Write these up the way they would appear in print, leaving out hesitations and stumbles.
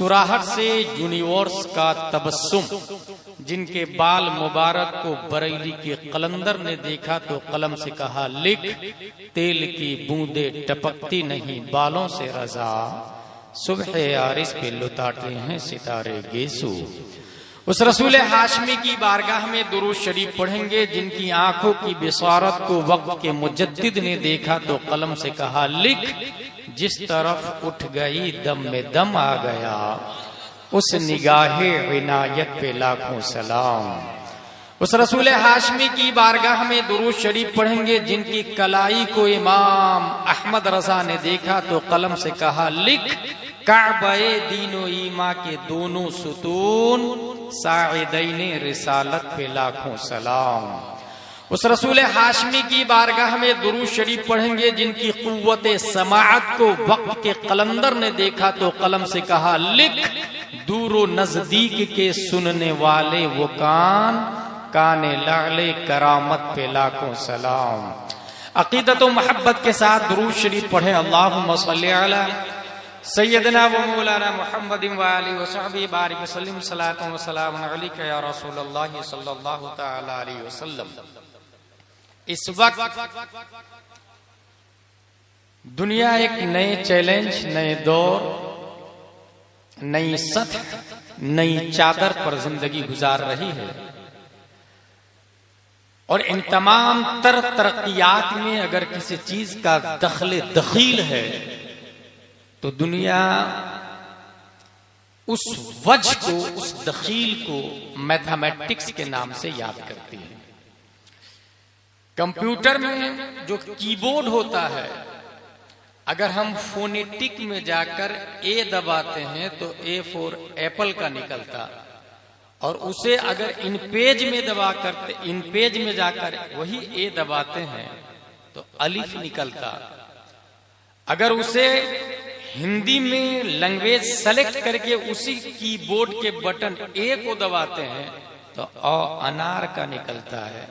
मुस्कुराहट से यूनिवर्स का तबस्सुम, जिनके बाल मुबारक को बरेली के कलंदर ने देखा तो कलम से कहा लिख, तेल की बूंदे टपकती नहीं बालों से रजा, सुबह यारिस पे लुटाते हैं सितारे गेसू। उस रसूल हाशमी की बारगाह में दुरूद शरीफ पढ़ेंगे, जिनकी आंखों की बिसारत को वक्त के मुजद्दिद ने देखा तो कलम से कहा लिख, जिस तरफ उठ गई दम में दम आ गया, उस निगाहे इनायत पे लाखों सलाम। उस रसूल हाशमी की बारगाह में दुरूद शरीफ पढ़ेंगे, जिनकी कलाई को इमाम अहमद रजा ने देखा तो कलम से कहा लिख, काबे दीनो ईमा के दोनों सुतून, साइदैने रिसालत पे लाखों सलाम। उस रसूल हाशमी की बारगाह में दुरूद शरीफ पढ़ेंगे, जिनकी कुव्वते समाअत को वक्त के कलंदर ने देखा तो कलम से कहा लिख, दूरो नजदीक के सुनने वाले वो कान, काने लाले करामत पे लाखों सलाम। अकीदत व मोहब्बत के साथ दुरूद शरीफ पढ़े। अल्लाहुम्मा सल्ली अला सैयदना व मौलाना मुहम्मद व आलिहि व सहबिहि बारिक वसल्लिम, सलातो व सलाम अलैका या रसूलल्लाह सल्लल्लाहु तआला अलैहि वसल्लम। इस वक्त दुनिया एक नए चैलेंज, नए दौर, नई सतह, नई चादर पर जिंदगी गुजार रही है, और इन तमाम तरक्कियात में अगर किसी चीज का दखले दखील है तो दुनिया उस वजह को, उस दखील को मैथमेटिक्स के नाम से याद करती है। कंप्यूटर में जो कीबोर्ड होता है, अगर हम फोनेटिक में जाकर ए दबाते हैं तो ए फॉर एप्पल का निकलता, और उसे अगर इन पेज में दबा करते, इन पेज में जाकर वही ए दबाते हैं तो अलिफ निकलता। अगर उसे हिंदी में लैंग्वेज सेलेक्ट करके उसी कीबोर्ड के बटन ए को दबाते हैं तो अनार का निकलता है।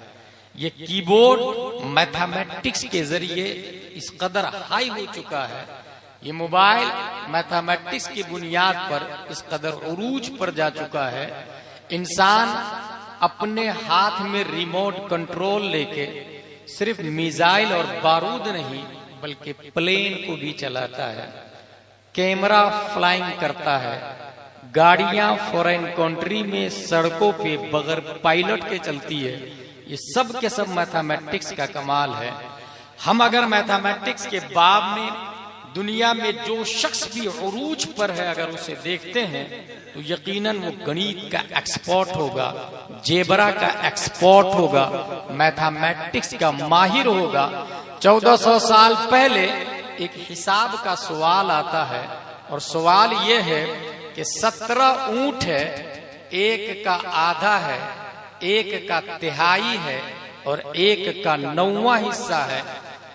ये कीबोर्ड मैथमेटिक्स के जरिए इस कदर हाई हो चुका है, ये मोबाइल मैथमेटिक्स की बुनियाद पर इस कदर उरूज पर जा चुका है। इंसान अपने हाथ में रिमोट कंट्रोल लेके सिर्फ मिसाइल और बारूद नहीं बल्कि प्लेन को भी चलाता है, कैमरा फ्लाइंग करता है, गाड़ियां फॉरेन कंट्री में सड़कों पे बगैर पायलट के चलती है। ये सब के सब मैथमेटिक्स का कमाल है। हम अगर मैथमेटिक्स के बाब में दुनिया में जो शख्स भी उरूज पर है अगर उसे देखते हैं तो यकीनन वो गणित का एक्सपर्ट होगा, जेबरा का एक्सपर्ट होगा, मैथमेटिक्स का माहिर होगा। 1400 साल पहले एक हिसाब का सवाल आता है, और सवाल ये है कि 17 ऊंट है, एक का आधा है, एक का तिहाई है और एक का 9वां हिस्सा है,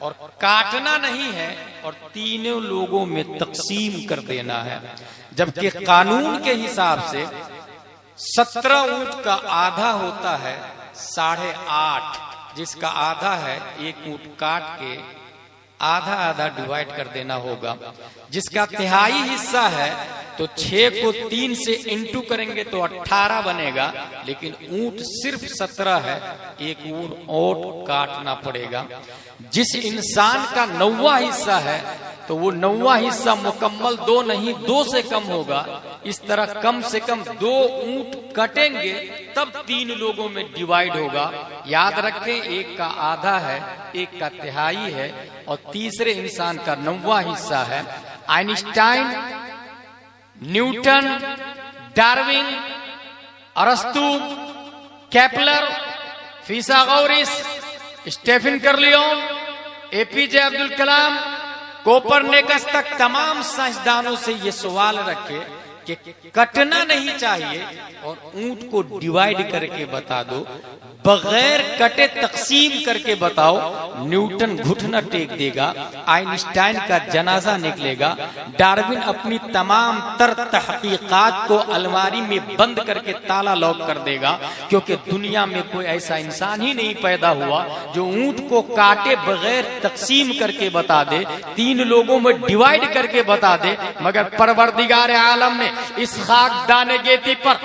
और काटना नहीं है और तीनों लोगों में तकसीम कर देना है। जबकि कानून के हिसाब से 17 ऊंट का आधा होता है 8.5, जिसका आधा है एक ऊंट काट के आधा आधा डिवाइड कर देना होगा। जिसका तिहाई हिस्सा है तो 6 को 3 से इंटू करेंगे तो 18 बनेगा, लेकिन ऊंट सिर्फ 17 है, एक ऊंट और काटना पड़ेगा। जिस इंसान का 9वां हिस्सा है तो वो 9वां हिस्सा मुकम्मल 2 नहीं 2 से कम होगा। इस तरह कम से कम 2 ऊंट कटेंगे तब 3 लोगों में डिवाइड होगा। याद रखें, एक का आधा है, एक का तिहाई है और तीसरे इंसान का 9वां हिस्सा है। आइंस्टाइन, न्यूटन, डार्विन, अरस्तु, Kepler, फिसागोरस, Stephen कर्लियोन, APJ Abdul Kalam, Copernicus तक तमाम साइंसदानों से ये सवाल रखे कि कटना नहीं चाहिए और ऊंट को डिवाइड करके बता दो, बगैर कटे तकसीम करके बताओ। न्यूटन घुटना टेक देगा, आइंस्टाइन का जनाजा निकलेगा, डार्विन अपनी तमाम तर तहकीकात को अलमारी में बंद करके ताला लॉक कर देगा, क्योंकि दुनिया में कोई ऐसा इंसान ही नहीं पैदा हुआ जो ऊंट को काटे बगैर तकसीम करके बता दे, 3 लोगों में डिवाइड करके बता दे। मगर परवरदिगार आलम ने इस खाक दानेगेती पर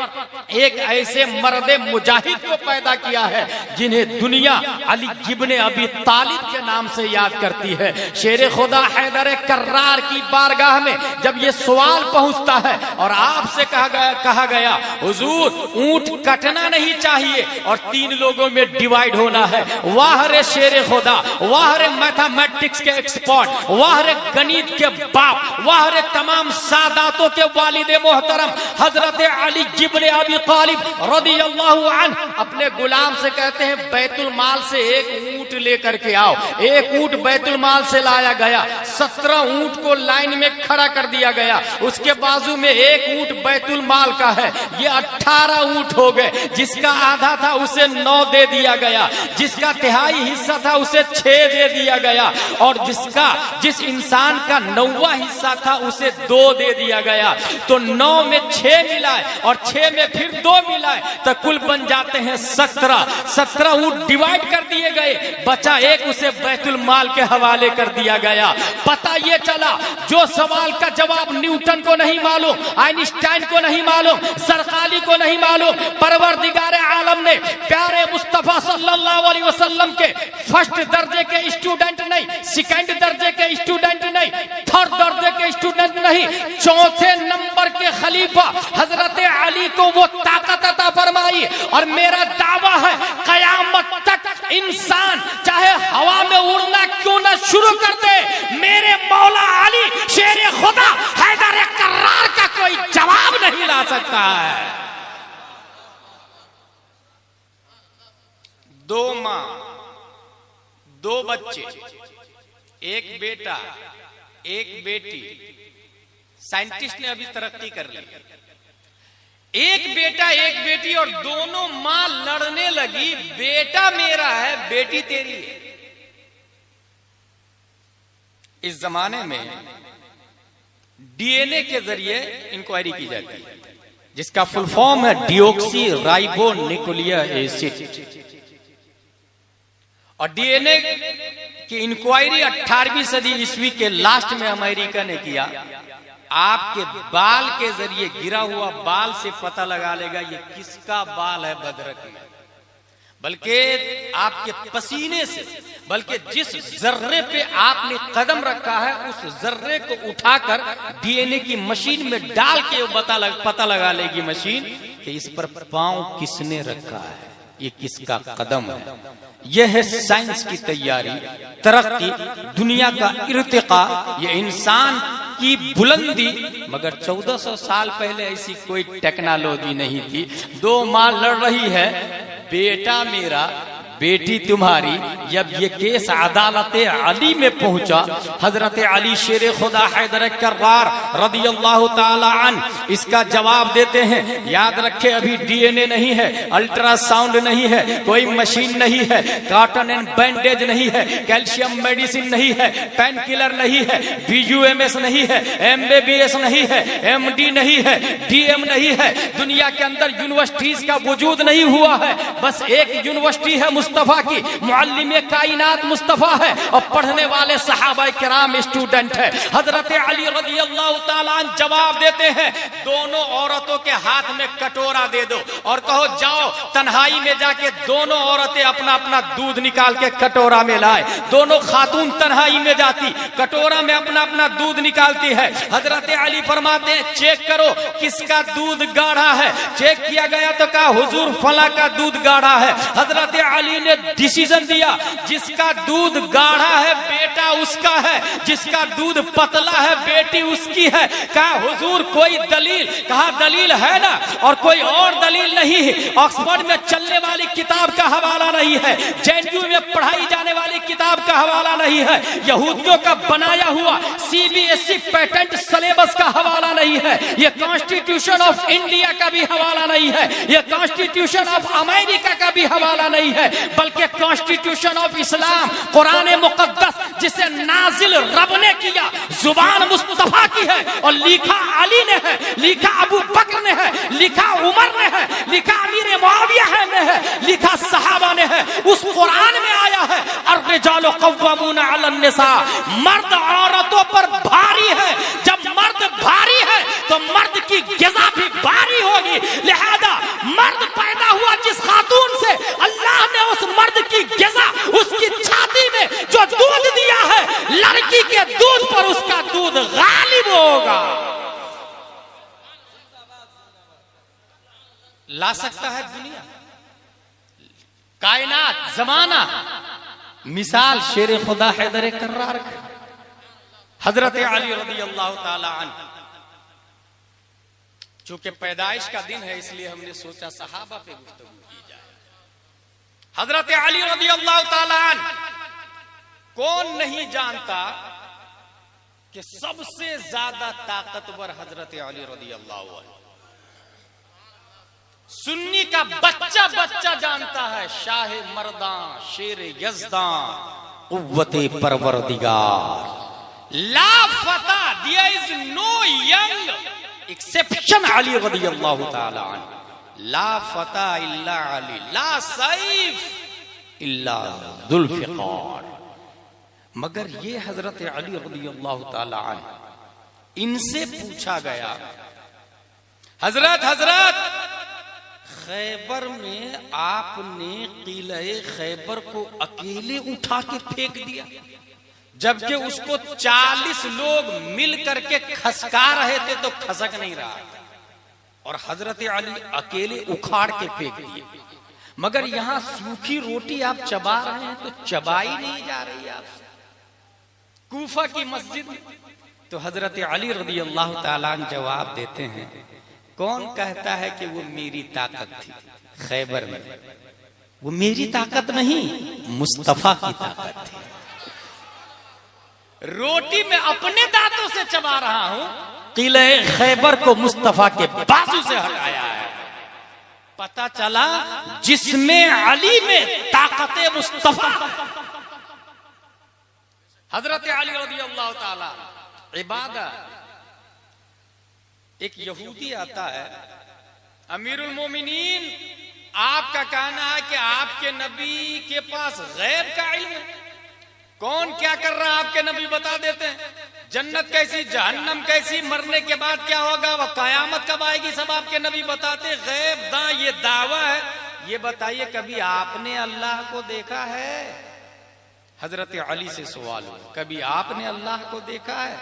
एक ऐसे मर्दे मुजाहिद को पैदा किया है जिन्हें दुनिया अली इब्ने अबी तालिब के नाम से याद करती है। शेर खुदा हैदर कर्रार की बारगाह में जब ये सवाल पहुंचता है और आपसे कहा गया हुजूर ऊंट कटना नहीं चाहिए और 3 लोगों में डिवाइड होना है, वाह रे शेर खुदा, वाह रे मैथमेटिक्स के एक्सपर्ट, वाह रे गणित के बाप, वाह रे तमाम सादातों के वालिद मोहतरम हजरत अली इब्ने अबी तालिब रदियल्लाहु अन्हु अपने गुलाम से कहते हैं बैतुल माल से एक ऊंट लेकर के आओ। एक ऊंट बैतुल माल से लाया गया, 17 ऊंट को लाइन में खड़ा कर दिया गया, उसके बाजू में एक ऊंट बैतुल माल का है, ये 18 ऊंट हो गए। जिसका आधा था उसे 9 दे दिया गया, जिसका तिहाई हिस्सा था उसे 6 दे दिया गया और जिस इंसान का 9वां हिस्सा था उसे 2 दे दिया गया। तो 9 में 6 मिलाए और 6 में फिर 2 मिलाए तो कुल बन जाते हैं 17। 17 ऊंट डिवाइड कर दिए गए, बचा एक, उसे बैतुल माल के हवाले कर दिया गया। पता ये चला जो सवाल का जवाब न्यूटन को नहीं मालूम, आइंस्टाइन को नहीं मालूम, सरकाली को नहीं मालूम, परवरदिगार आलम ने प्यारे मुस्तफा सल्लल्लाहु अलैहि वसल्लम के फर्स्ट दर्जे के स्टूडेंट नहीं, सेकंड दर्जे के स्टूडेंट नहीं, थर्ड दर्जे के स्टूडेंट नहीं, 4थे नंबर के खलीफा हजरत अली को वो ताकत अता फरमाई। और मेरा दावा है कयामत तक इंसान चाहे हवा में उड़ना क्यों ना शुरू कर दे, मेरे मौला अली शेर खुदा हैदर कर्रार का कोई जवाब नहीं ला सकता है। 2 मां 2 बच्चे, एक बेटा एक बेटी। साइंटिस्ट ने अभी तरक्की कर ली, एक बेटा एक बेटी और दोनों मां लड़ने लगी, बेटा मेरा है बेटी तेरी है। इस जमाने में डीएनए के जरिए इंक्वायरी की जाती है जिसका फुल फॉर्म है डिऑक्सी राइबो न्यूक्लिक एसिड। और डीएनए की इंक्वायरी 18वीं सदी ईस्वी के लास्ट में अमेरिका ने किया। आपके बाल के जरिए गिरा हुआ बाल से पता लगा लेगा ये किसका बाल है बदरक में, बल्कि आपके पसीने से, बल्कि जिस जर्रे पे आपने कदम रखा है उस जर्रे को उठाकर डीएनए की मशीन में डाल के पता लगा लेगी मशीन कि इस पर पांव किसने रखा है, ये किसका कदम है। यह है साइंस की तैयारी, तरक्की, दुनिया का इर्तिका, ये इंसान की बुलंदी। मगर 1400 साल पहले ऐसी कोई टेक्नोलॉजी नहीं थी। 2 मां लड़ रही है, बेटा मेरा बेटी तुम्हारी। जब ये केस अदालत अली में पहुंचा, हजरत अली शेर खुदा हैदर कर्रार रदियल्लाहु ताला अन्हु इसका जवाब देते हैं। याद रखे अभी डीएनए नहीं है, अल्ट्रासाउंड नहीं है, कोई मशीन नहीं है, कॉटन एंड बैंडेज नहीं है, कैल्शियम मेडिसिन नहीं है, पेन किलर नहीं है, बीयूएमएस नहीं है, एमबीबीएस नहीं है, एमडी नहीं है, डीएम नहीं है। दुनिया के अंदर यूनिवर्सिटीज का वजूद नहीं हुआ है, बस एक यूनिवर्सिटी है मुस्तफा की, मुअल्लिम कायनात मुस्तफा है और पढ़ने वाले सहाबा किराम स्टूडेंट है। हजरत अली रज़ियल्लाहु ताला अन्हु जवाब देते हैं, दोनों औरतों के हाथ में कटोरा दे दो और कहो जाओ तन्हाई में जाके दोनों औरतें अपना अपना दूध निकाल के कटोरा में लाए। दोनों खातून तन्हाई में जाती, कटोरा में अपना अपना दूध निकालती है। हजरत अली फरमाते हैं चेक करो किसका दूध गाढ़ा है। चेक किया गया तो कहा हुजूर फला का दूध गाढ़ा है। हजरत अली ने डिसीजन दिया, जिसका दूध गाढ़ा है बेटा उसका है, जिसका दूध पतला है बेटी उसकी है। कहा हुजूर कोई दलील? कहा दलील है ना, और कोई और दलील नहीं है। ऑक्सफोर्ड में चलने वाली किताब का हवाला नहीं है, जेएनयू में पढ़ाई जाने वाली किताब का हवाला नहीं है, यहूदियों का बनाया हुआ सीबीएसई पैटेंट सिलेबस का हवाला नहीं है, ये कॉन्स्टिट्यूशन ऑफ इंडिया का भी हवाला नहीं है, ये कॉन्स्टिट्यूशन ऑफ अमेरिका का भी हवाला नहीं है, बल्कि कॉन्स्टिट्यूशन ऑफ इस्लाम कुरान मुकद्दस जिसे नाजिल रब ने किया, जुबान मुस्तफा की है और लिखा अली ने है, लिखा अबू बकर ने है, लिखा उमर ने है, लिखा अमीर मुआविया ने है, लिखा सहाबा ने है। उस कुरान में आया है अर्रिजालु कव्वामूना अलन निसा, मर्द औरतों पर भारी है। जब मर्द भारी है तो मर्द की ग़िज़ा भी भारी होगी। लिहाजा मर्द पैदा हुआ जिस खातून से, अल्लाह ने उस मर्द की ग़िज़ा उसकी छाती में जो दूध दिया है, लड़की के दूध पर उसका दूध गालिब होगा। ला सकता है दुनिया, कायनात, जमाना। मिसाल शेर खुदा हैदर कर्रार का, हजरत अली रज़ी अल्लाह ताला अन्हु। चूंकि पैदाइश का दिन है इसलिए हमने सोचा सहाबा पे गुफ्तगू की जाए। हजरत अली रज़ी अल्लाह ताला अन्हु, कौन नहीं जानता कि सबसे ज्यादा ताकतवर हजरत अली रज़ी अल्लाह अन्हु। सुन्नी का बच्चा बच्चा जानता है, शाह मर्दा, शेर यज़दा, कुव्वते परवरदिगार, ला फता, there is no young exception Ali रज़ियल्लाहु ताला अन्हु, ला फता इल्ला अली, ला सैफ इल्ला जुल्फ़िकार। मगर ये हजरत अली रज़ियल्लाहु ताला अन्हु, इनसे पूछा गया, हजरत खैबर में आपने किले खैबर को अकेले उठा के फेंक दिया, जबकि उसको 40 लोग मिल करके खसका रहे थे तो खसक नहीं रहा, और हजरत अली अकेले उखाड़ के फेंक दिए। मगर यहां सूखी रोटी आप चबा रहे हैं तो चबाई नहीं जा रही आपसे। कूफा की मस्जिद में तो हजरत अली रज़ी अल्लाह ताला अन्हु जवाब देते हैं, कौन कहता है कि वो मेरी ताकत थी खैबर में? वो मेरी ताकत नहीं, मुस्तफा की ताकत थी। रोटी में अपने दांतों से चबा रहा हूं, किले खैबर को मुस्तफा के बाजू से हटाया है। पता चला जिसमें अली में ताकत मुस्तफा। हजरत अली रज़ी अल्लाह ताला इबादत। एक यहूदी आता है, अमीरुल मोमिनीन, आपका कहना है कि आपके नबी के पास गैब का इल्म है, कौन क्या कर रहा है आपके नबी बता देते हैं। जन्नत कैसी, जहन्नम कैसी, मरने के बाद क्या होगा, वह कयामत कब आएगी, सब आपके नबी बताते। गैब दा ये दावा है। ये बताइए कभी आपने अल्लाह को देखा है? हजरत अली से सवाल हो, कभी आपने अल्लाह को देखा है?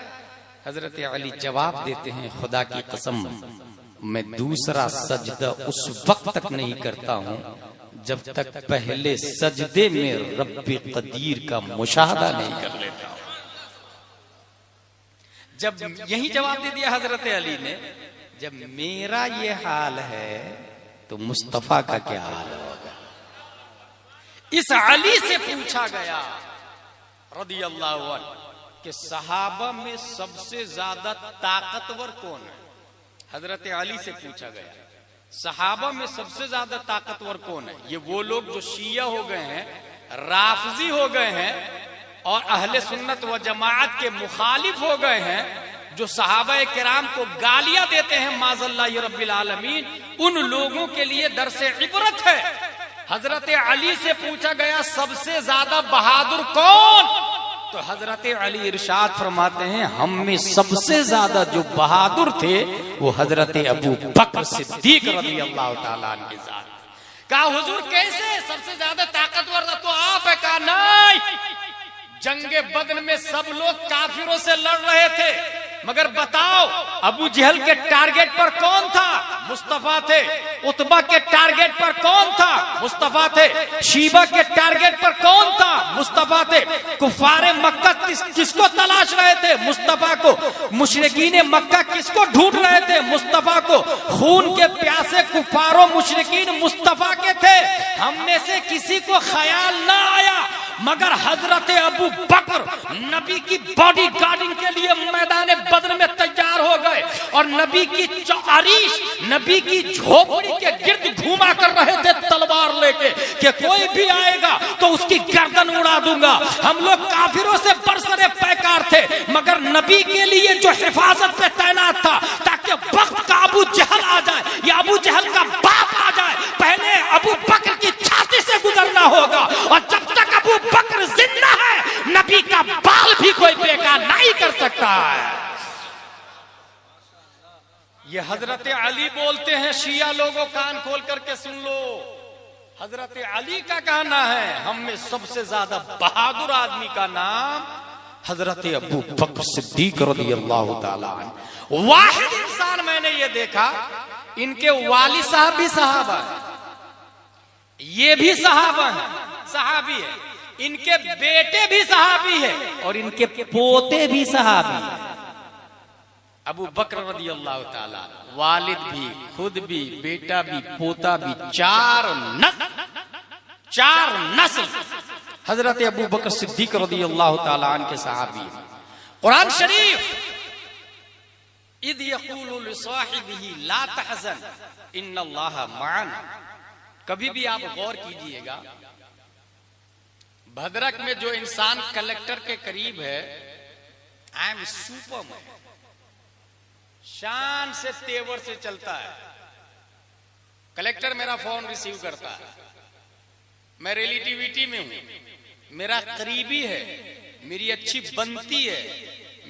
हजरत अली जवाब देते हैं, खुदा की कसम मैं दूसरा सजदा उस वक्त तक नहीं करता हूं जब तक पहले सजदे में रब्बे कदीर का मुशाहदा नहीं कर लेता हूं। जब यही जवाब दे दिया हजरत अली ने, जब मेरा ये हाल है तो मुस्तफा का क्या हाल होगा। इस अली से पूछा गया रज़ी अल्लाहु अन्हु कि सहाबा में सबसे ज्यादा ताकतवर कौन है। हजरत अली से पूछा गया, सहाबा में सबसे ज्यादा ताकतवर कौन है। ये वो लोग जो शिया हो गए हैं, राफजी हो गए हैं और अहले सुन्नत व जमाअत के मुखालिफ हो गए हैं, जो सहाबा किराम को गालियां देते हैं माज़ल्लाह रब्बिल आलमीन, उन लोगों के लिए दरसे इबरत है। हजरत अली से पूछा गया सबसे ज्यादा बहादुर कौन, तो हजरत अली इरशाद फरमाते हैं, हम में सबसे ज्यादा जो बहादुर थे वो हजरत अबू बकर सिद्दीक रज़ी अल्लाह ताला अन्हु के साथ। कहा हुजूर कैसे सबसे ज्यादा ताकतवर था? तो आप है। कहा नहीं, जंगे बदर में सब लोग काफिरों से लड़ रहे थे, मगर बताओ अबू जहल के टारगेट पर कौन था? मुस्तफा थे। उतबा के टारगेट पर कौन था? मुस्तफा थे। शीबा के टारगेट पर कौन था? मुस्तफा थे। कुफारे मक्का किसको तलाश रहे थे? मुस्तफा को। मुशरिकीन मक्का किसको ढूंढ रहे थे? मुस्तफा को। खून के प्यासे कुफारों मुशरिकीन मुस्तफा के थे। हम में से किसी को ख्याल ना आया, मगर हजरत अबू बकर नबी की बॉडी गार्डिंग के लिए मैदान बदर में तैयार हो गए और नबी की अरीश, नबी की झोपड़ी के गिर्द घूमा कर रहे थे तलवार लेके कि कोई भी आएगा तो उसकी गर्दन उड़ा दूंगा। हम लोग काफिरों से बरसरे पैकार थे, मगर नबी के लिए जो हिफाजत पे तैनात था, ताकि वक्त का अबू जहल आ जाए या अबू जहल का बाप आ जाए, पहले अबू बकर की छाती से गुजरना होगा। और जब तक अबू बकर जिंदा है, नबी का बाल भी कोई बेकार नहीं कर सकता है। ये हजरत बोलते हैं शिया लोगों, कान खोल करके सुन लो। हजरत अली का कहना है हम में सबसे ज्यादा बहादुर आदमी का नाम हजरत अबू बकर सिद्दीक रज़ियल्लाहु ताला अन्हु। वाहिद इंसान मैंने ये देखा, इनके वाली साहब भी सहाबा है, ये भी सहाबा है, सहाबी है, इनके बेटे भी सहाबी है और इनके पोते भी सहाबी है। अबू बकर रज़ियल्लाहु ताला, वालिद भी, खुद भी, बेटा भी, पोता भी, चार नस्ल हजरत अबू बकर सिद्दीक रज़ियल्लाहु ताला अन्हु के सहाबी है। कुरान शरीफ इद यक़ूलु लिसाहिबिही ला तहज़न इन्नल्लाहा मअना, कभी भी आप गौर कीजिएगा, भद्रक में जो इंसान कलेक्टर के करीब है, आई एम सुपरमैन, शान से तेवर से चलता है। कलेक्टर मेरा फोन रिसीव करता है, मैं रिलेटिविटी में हूं, मेरा करीबी है, मेरी अच्छी बनती है,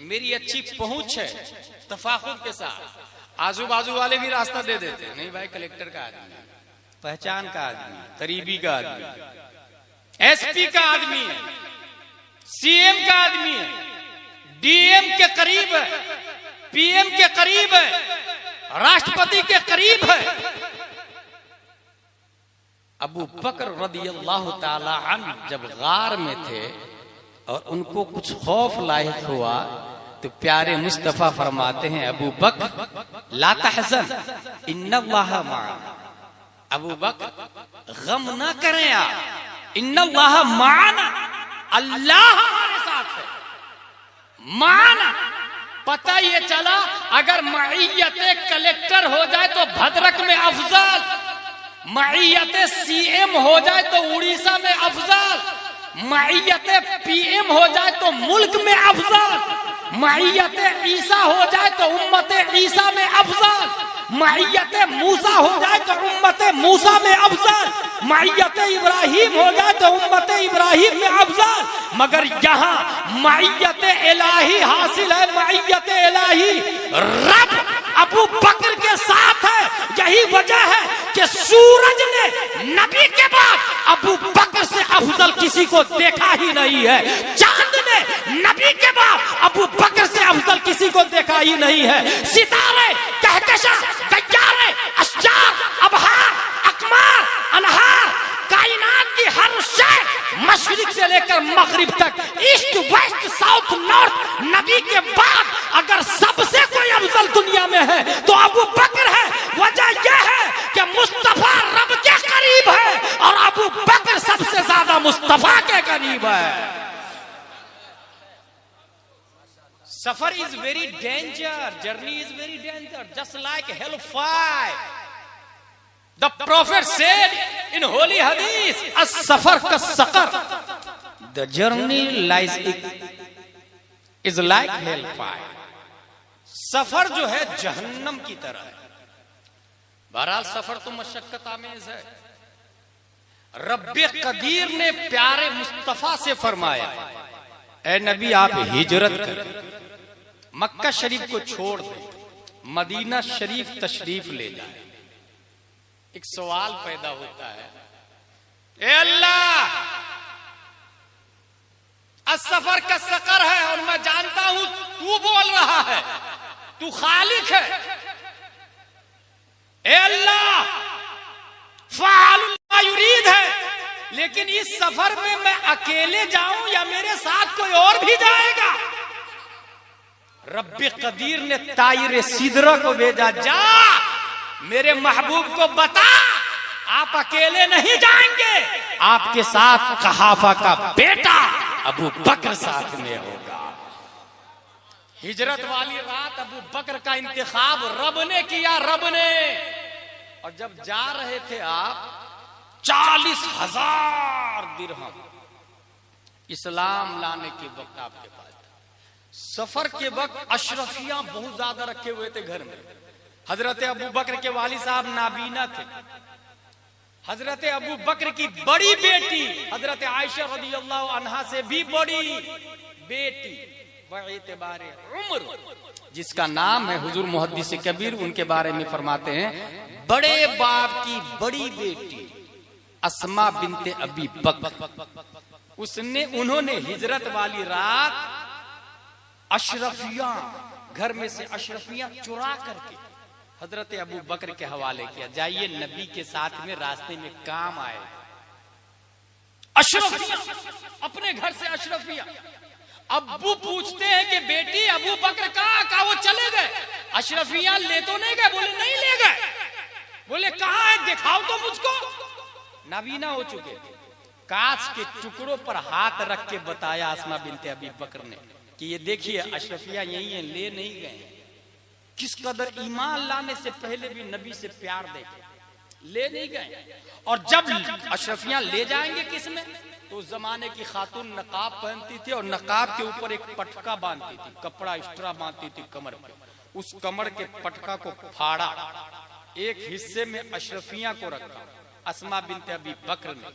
मेरी अच्छी पहुंच है, तफाखुर के साथ आजू बाजू वाले भी रास्ता दे देते हैं, नहीं भाई कलेक्टर का आदमी है, पहचान का आदमी है, करीबी का आदमी है, एसपी का आदमी है, सीएम का आदमी है, डीएम के करीब है, पीएम के करीब है, राष्ट्रपति के करीब है। अबू बकर रज़ियल्लाहु ताला अन्हु जब गार में थे और उनको कुछ खौफ लाहिक हुआ तो प्यारे मुस्तफा फरमाते हैं, अबू बकर ला तहज़न इन्नल्लाहा मअना, अबू बकर गम ना करें आप, इन्नल्लाहा मअना, अल्लाह हमारे साथ है। माना पता ये चला अगर मईयत कलेक्टर हो जाए तो भद्रक में अफजल, मईयत सीएम हो जाए तो उड़ीसा में अफजल, मईयत पीएम हो जाए तो मुल्क में अफजल, मईयत ईसा हो जाए तो उम्मत ईसा में अफजल, मईयत मूसा हो जाए तो उम्मत मूसा में अफजल, मईयत इब्राहिम हो जाए तो उम्मत इब्राहिम में अफजल। मगर यहाँ मईयत इलाही हासिल है, मईयत इलाही रब अबू बकर के साथ है। यही वजह है कि सूरज ने नबी के बाद अबू बकर से अफजल किसी को देखा ही नहीं है, चांद ने नबी के बाद अबू बकर से अफजल किसी को देखा ही नहीं है। सितारे, कहकशा, गैयारे, अश्जार, अबहार, अकमार, अनहार, कायनात की हर शय मशरिक से लेकर मगरिब तक, ईस्ट वेस्ट साउथ नॉर्थ, नबी के बाद अगर सबसे कोई अफजल दुनिया में है तो अबू बकर है। वजह यह है कि मुस्तफा रब के करीब है और अबू बकर सबसे ज्यादा मुस्तफा के करीब है। सफर is very danger, journey is very danger, just like hell fire. The Prophet said in Holy Hadith, "As-safar kas-saqar." The journey is like hellfire. सफर जो है जहन्नम की तरह है। बहरहाल सफर तो मशक्कत आमेज है। रब्बे कदीर ने प्यारे मुस्तफा से फरमाया, ए नबी आप हिजरत करें, मक्का शरीफ को छोड़ दें, मदीना शरीफ तशरीफ ले जाए। एक सवाल पैदा होता है, ए अल्लाह, सफर का सकर है और मैं जानता हूं तू बोल रहा है, तू खालिक है। ए अल्लाह, फ़अल मा युरीद है, लेकिन इस सफर में मैं अकेले जाऊं या मेरे साथ कोई और भी जाएगा? रब्बे कदीर ने ताइर सिदरा को भेजा, जा मेरे महबूब को बता आप अकेले नहीं जाएंगे, आपके साथ कहाफा का बेटा अबू बकर साथ में होगा। हिजरत वाली रात अबू बकर का इंतखाब रब ने किया, रब ने। और जब जा रहे थे आप 40,000 दिरहम इस्लाम लाने के वक्त आपके पास, सफर के वक्त अशरफियां बहुत ज्यादा रखे हुए थे घर में। हजरत अबू बकर के वाली साहब नाबीना थे। हजरत अबू बकर की बड़ी बेटी हजरत आयशा रज़ियल्लाहु अन्हा से भी बड़ी बेटी बएतबारे उम्र, जिसका नाम है हुजूर मुहद्दिस कबीर, उनके बारे में फरमाते हैं बड़े बाप की बड़ी बेटी अस्मा बिनते अबी बकर, उन्होंने हिजरत वाली रात अशरफिया, घर में से अशरफिया चुरा करके हजरत अबू बकर के हवाले किया, जाइए नबी के साथ में रास्ते में काम आए। अशरफिया, अपने घर से अशरफिया। अब्बू पूछते हैं कि बेटी अबू बकर कहाँ? वो चले गए। अशरफिया ले तो नहीं गए? बोले नहीं ले गए। बोले कहाँ है, दिखाओ तो मुझको। नाबीना हो चुके, कांच के टुकड़ों पर हाथ रख के बताया अस्मा बिनते अबी बकर ने कि ये देखिए अशरफिया यही है, ले नहीं गए। किस कदर ईमान लाने से पहले भी नबी से प्यार देखे, ले नहीं गए। और जब अशरफियां ले जाएंगे किसमें, तो उस जमाने की खातून नकाब पहनती थी और नकाब के ऊपर एक पटका बांधती थी, कपड़ा एक्स्ट्रा बांधती थी कमर पे। उस कमर के पटका को फाड़ा, एक हिस्से में अशरफिया को रखा अस्मा बिनते अबी बकर ने,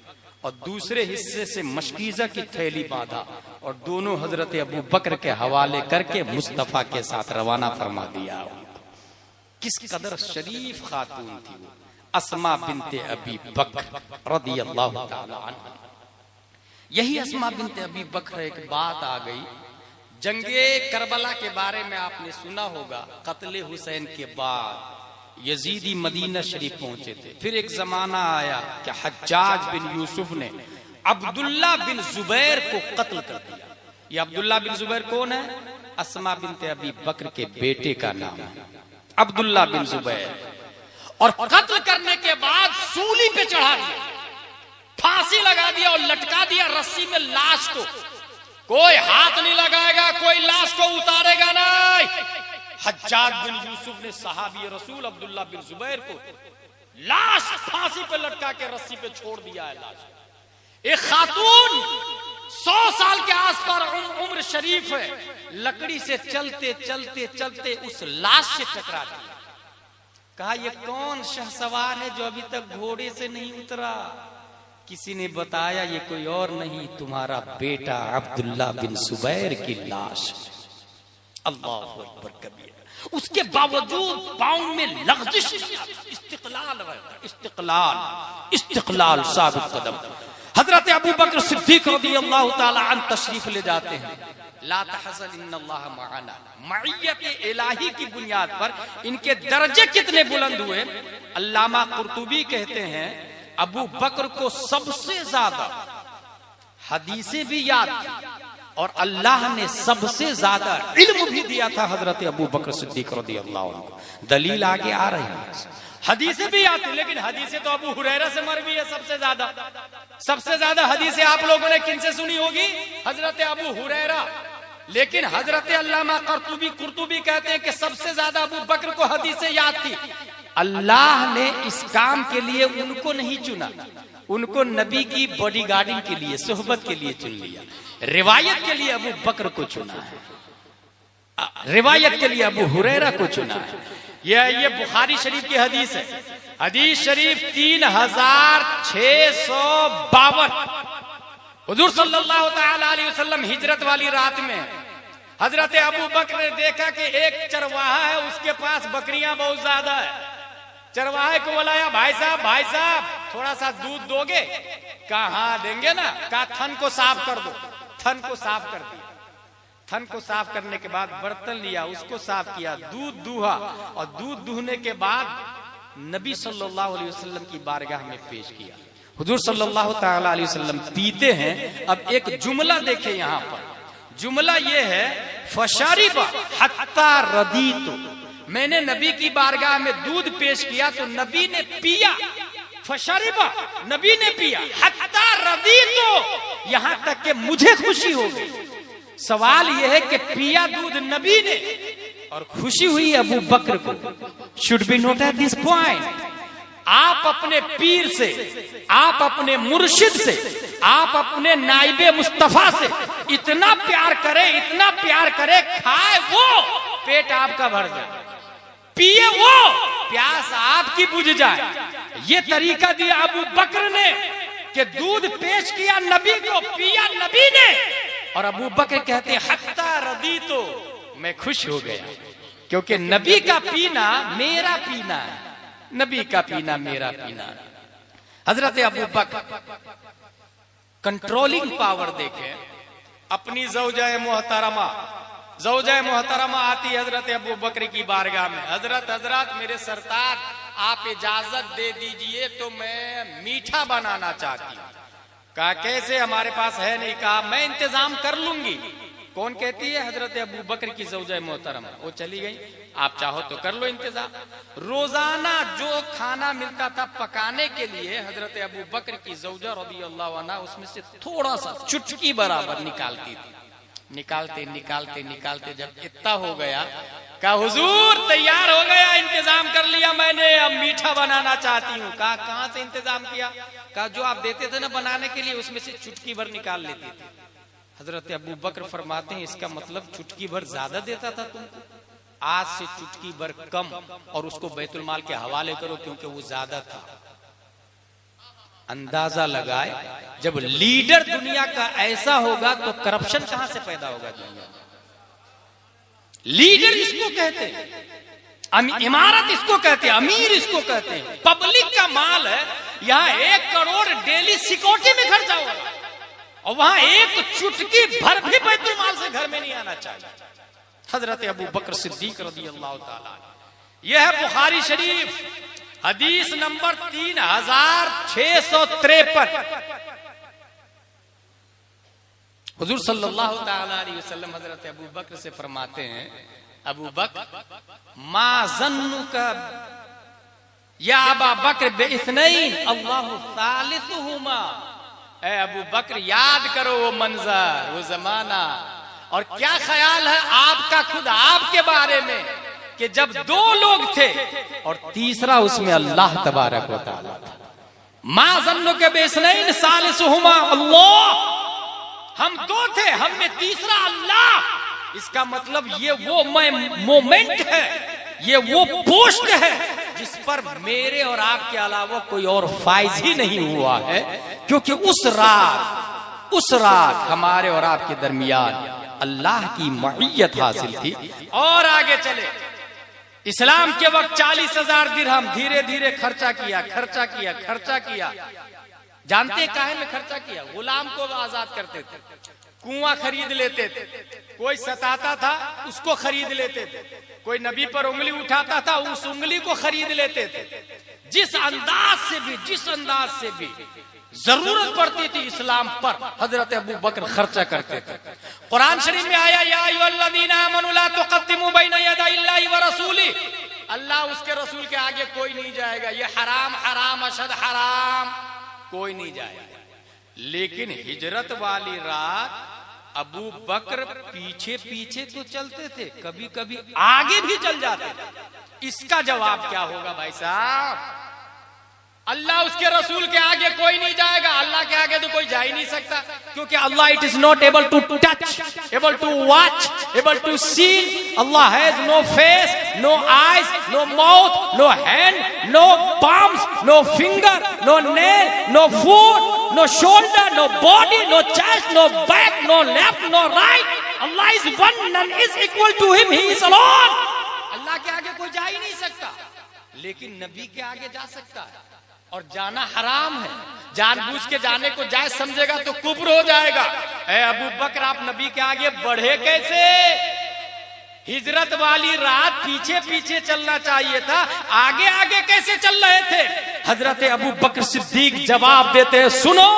और दूसरे हिस्से से मशकीजा की थैली बांधा और दोनों हजरत अबू बकर के हवाले करके मुस्तफा के साथ रवाना फरमा दिया। किस कदर शरीफ खातून थी वो अस्मा बिनते अबी बकर रदियल्लाहु ताला अन्हा। यही अस्मा बिनते अबी बकर, एक बात आ गई, जंगे करबला के बारे में आपने सुना होगा। कत्ले हुसैन के बाद यजीदी मदीना शरीफ पहुंचे थे। फिर एक जमाना आया कि हज्जाज बिन यूसुफ ने अब्दुल्ला बिन जुबैर को कत्ल कर दिया। ये अब्दुल्ला बिन जुबैर कौन है? अस्मा बिनते अबी बकर के बेटे का नाम है अब्दुल्ला बिन जुबैर। और कत्ल करने के बाद सूली पे चढ़ा दिया, फांसी लगा दिया और लटका दिया रस्सी में लाश को। कोई हाथ नहीं लगाएगा, कोई लाश को उतारेगा नहीं। हज्जाज बिन यूसुफ ने सहाबी रसूल अब्दुल्ला बिन जुबैर को लाश फांसी पे लटका के रस्सी पे छोड़ दिया है। लाश एक खातून 100 साल के आसपास उम्र शरीफ है, लकड़ी से चलते चलते चलते उस लाश से टकरा दिया। कहा ये कौन शहसवार है जो अभी तक घोड़े से नहीं उतरा? किसी ने बताया ये कोई और नहीं, तुम्हारा बेटा अब्दुल्ला बिन जुबैर की लाश। अल्लाहु अकबर कबीर। उसके बावजूद पांव में लग़ज़िश, इस्तिक़लाल साबित कदम। हजरत अबू बकर सिद्दीक रज़ियल्लाहु ताला अन्हु तशरीफ ले जाते हैं। ला तहज़न इन्नल्लाह मअना, मइयत इलाही की बुनियाद पर इनके दर्जे कितने बुलंद हुए। अल्लामा कुर्तुबी कहते हैं अबू बकर को सबसे ज्यादा हदीसें भी याद थी और अल्लाह ने सबसे ज्यादा इल्म भी दिया था हजरत अबू बकर सिद्दीक रज़ियल्लाहु अन्हु। दलील आगे आ रही है। हदीसें भी आती, लेकिन हदीसें तो अबू हुरैरा से मरवी है सबसे ज्यादा। सबसे ज्यादा हदीसें आप लोगों ने किनसे सुनी होगी? हजरत अबू हुरैरा। लेकिन हजरत अल्लामा कुर्तुबी कहते हैं कि सबसे ज्यादा अबू बकर को हदीसें याद थी। अल्लाह ने इस काम के लिए उनको नहीं चुना, उनको नबी की बॉडीगार्डिंग के लिए, सोहबत के लिए चुन लिया। रिवायत के लिए अबू बकर को चुना है, रिवायत के लिए अबू हुरैरा को चुना है। ये बुखारी शरीफ की हदीस है। हदीस शरीफ 3652। हुजूर सल्लल्लाहु ताला अलैहि वसल्लम हिजरत वाली रात में हजरत अबू बकर ने देखा कि एक चरवाहा है, उसके पास बकरियां बहुत ज्यादा है। चरवाहे को बुलाया, भाई साहब थोड़ा सा दूध दोगे? कहा हाँ देंगे ना। कहा थन को साफ कर दो। थन को साफ कर दिया। थन को साफ करने के बाद बर्तन लिया, उसको साफ किया, दूध दूहा और दूध दूहने के बाद नबी सल्लल्लाहु अलैहि वसल्लम की बारगाह में पेश किया। हुजूर सल्लल्लाहु ताला अलैहि वसल्लम पीते हैं। अब एक जुमला देखे यहाँ पर, जुमला ये है फशरिबा हत्ता रदीतु। मैंने नबी की बारगाह में दूध पेश किया तो नबी ने पिया। फशरिबा, नबी ने पिया। हत्ता रदीतु, यहाँ तक कि मुझे खुशी हो गई। सवाल यह है कि पिया दूध नबी ने और खुशी हुई अबू बकर को। Should be note at this point. आप अपने पीर से, आप अपने मुर्शिद से, आप अपने नाइबे मुस्तफा से इतना प्यार करें, इतना प्यार करें, खाए वो पेट आपका भर जाए, पिए वो प्यास आपकी बुझ जाए। ये तरीका दिया अबू बकर ने कि दूध पेश किया नबी को, पिया नबी ने। और अबू बकर कहते हत्ता रदी, तो मैं खुश हो गया। क्योंकि नबी का पीना मेरा पीना है, नबी का पीना मेरा पीना है। हजरत अबू बकर कंट्रोलिंग पावर देखे अपनी ज़ौजा मोहतरमा आती हजरत अबू बकर की बारगाह में, हजरत मेरे सरताज आप इजाजत दे दीजिए तो मैं मीठा बनाना चाहती हूँ। कहा कैसे, हमारे पास है नहीं। कहा मैं इंतजाम कर लूंगी। कौन कहती है? हजरत अबू बकर की ज़ौजा मोहतरमा। वो चली गई, आप चाहो तो कर लो इंतजाम। रोजाना जो खाना मिलता था पकाने के लिए हजरत अबू बकर की ज़ौजा रज़ियल्लाहु अन्हा उसमें से थोड़ा सा चुटकी बराबर निकालती थी। निकालते जब इतना हो गया, कहा हुजूर तैयार हो गया, इंतजाम कर लिया मैंने, अब मीठा बनाना चाहती हूँ। कहा कहाँ से इंतजाम किया? कहा जो आप देते थे ना बनाने के लिए उसमें से चुटकी भर निकाल लेती थी। हजरत अबू बकर फरमाते हैं इसका मतलब चुटकी भर ज्यादा देता था तुमको, आज से चुटकी भर कम और उसको बैतुल माल के हवाले करो क्योंकि वो ज्यादा था। अंदाजा लगाए जब लीडर दुनिया का ऐसा होगा तो करप्शन कहां से पैदा होगा दुनिया में। लीडर इसको कहते हैं, इमारत इसको कहते हैं, अमीर इसको कहते हैं। पब्लिक का माल है, यहाँ 1 करोड़ डेली सिक्योरिटी में खर्चा होगा और वहां एक चुटकी भर भी बैतुल माल से घर में नहीं आना चाहिए। हजरत अबू बकर सिद्दीक रज़ियल्लाहु ताला। यह है बुखारी शरीफ हदीस नंबर 3653। हुजूर सल्लल्लाहु ताला अलैहि वसल्लम हजरत अबू बकर से फरमाते हैं, अबू बकर मा ज़न्नुका या अबा बकर बिइस्नैन अल्लाहु सालिसुहुमा। ए अबू बकर याद करो वो मंजर, वो जमाना, और क्या ख्याल है आपका खुद आपके बारे में कि जब 2 लोग थे और तीसरा उसमें अल्लाह तबारक व तआला था। मा ज़न्नुका बिइस्नैन सालिसुहुमा अल्लाह, हम 2 थे, हम में तीसरा अल्लाह। इसका मतलब ये वो मोमेंट है, ये वो पोस्ट है जिस पर मेरे और आपके अलावा कोई और फाइज ही नहीं हुआ है, क्योंकि उस रात हमारे और आपके दरमियान अल्लाह की मईयत हासिल थी। और आगे चले, इस्लाम के वक्त 40,000 दिरहम धीरे धीरे खर्चा किया। जानते काहे में खर्चा किया? गुलाम को आजाद करते थे, कुआं खरीद लेते थे, कोई सताता था उसको खरीद लेते थे, कोई नबी पर उंगली उठाता था उस उंगली को खरीद लेते थे। जिस अंदाज से भी जरूरत पड़ती थी इस्लाम पर हजरत अबू बकर खर्चा करते थे। कुरान शरीफ में आया या अय्युहल्लज़ीना आमनू ला तुक़द्दिमू बैना यदाइल्लाहि व रसूली, अल्लाह उसके रसूल के आगे कोई नहीं जाएगा। ये हराम अशद हराम, कोई नहीं जाएगा। लेकिन हिजरत वाली रात अबू बकर पीछे तो चलते थे, कभी कभी आगे भी चल जाते थे। इसका जवाब क्या होगा भाई साहब? अल्लाह उसके रसूल के आगे कोई नहीं जाएगा, अल्लाह के आगे तो कोई जा ही नहीं सकता, क्योंकि Allah it is not able to touch, able to watch, able to see. Allah has no face, no eyes, no mouth, no hand, no palms, no finger, no nail, no foot, no shoulder, no body, no chest, no back, no left, no right. Allah is one, none is equal to him. He is alone. अल्लाह के आगे कोई जा ही नहीं सकता, लेकिन नबी के आगे जा सकता है, और जाना हराम है। जानबूझ के जाने को जायज समझेगा तो कुफ्र हो जाएगा। ए अबू बकर आप नबी के आगे बढ़े कैसे? हिजरत वाली रात पीछे चलना चाहिए था, आगे कैसे चल रहे थे? हजरत अबू बकर सिद्दीक जवाब देते हैं, सुनो,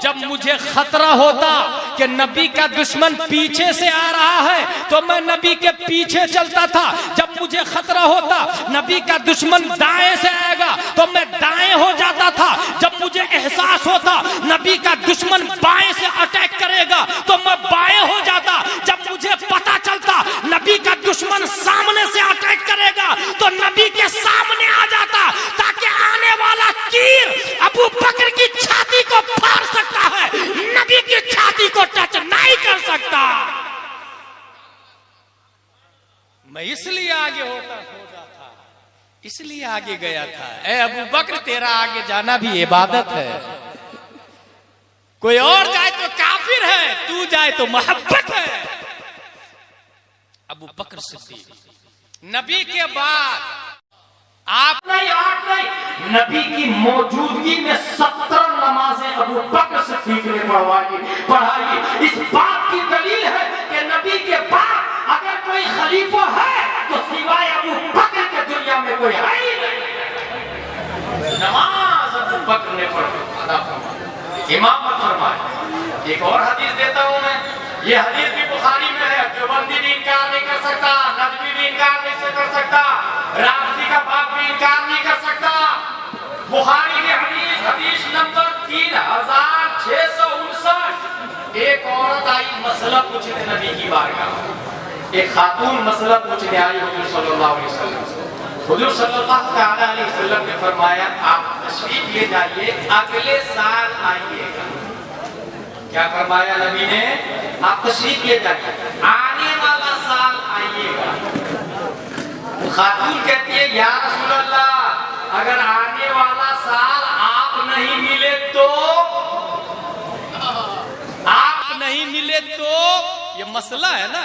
जब मुझे खतरा होता कि नबी का दुश्मन पीछे से आ रहा है तो मैं नबी के पीछे चलता था। जब मुझे खतरा होता नबी का दुश्मन दाएं से आएगा तो मैं दाएं हो जाता था। जब मुझे एहसास होता नबी का दुश्मन बाएं से अटैक करेगा तो मैं बाएं हो जाता। जब मुझे पता चलता नबी का दुश्मन सामने से अटैक करेगा तो नबी के सामने आ जाता, ताकि आने वाला तीर अबू बकर की छाती को फाड़ सकता है, नबी की छाती को टच नहीं कर सकता। मैं इसलिए आगे होता था, इसलिए आगे गया था। ए अबू बकर, तेरा आगे जाना भी इबादत है। कोई और जाए तो काफिर है, तू जाए तो मोहब्बत है। अबू बकर सिद्दीक नबी के बाद आप नहीं, 8 नहीं, नबी की मौजूदगी में 17 नमाजें अबू बकर सिद्दीक ने पढ़ाई। इस बात की दलील है कि नबी के बाद अगर कोई खलीफा है तो सिवाय अबू बकर के दुनिया में कोई है ही नहीं। नमाज अबू बकर ने अदा फरमाई, इमामत फरमाई। एक और हदीस देता हूं मैं, ये हदीस भी बुखारी में है। देवबंदी भी इनकार नहीं कर सकता, नदवी भी इनकार नहीं कर सकता, राफजी का बाप भी इनकार नहीं कर सकता। बुखारी की हदीस नंबर 3659। एक औरत आई मसला पूछने नबी की बारगाह। एक खातून मसला पूछने आई हुजूर सल्लल्लाहु अलैहि वसल्लम से। हुजूर सल्लल्लाहु अलैहि वसल्लम ने फरमाया, आप तशरीफ ले जाइए, अगले साल आइएगा। क्या फरमाया नबी ने? आप तशरीफ ले जाइए, आने वाला साल आइएगा। खातून कहती है, या रसूल अल्लाह, अगर आने वाला साल आप नहीं मिले तो? आप नहीं मिले तो ये मसला है ना।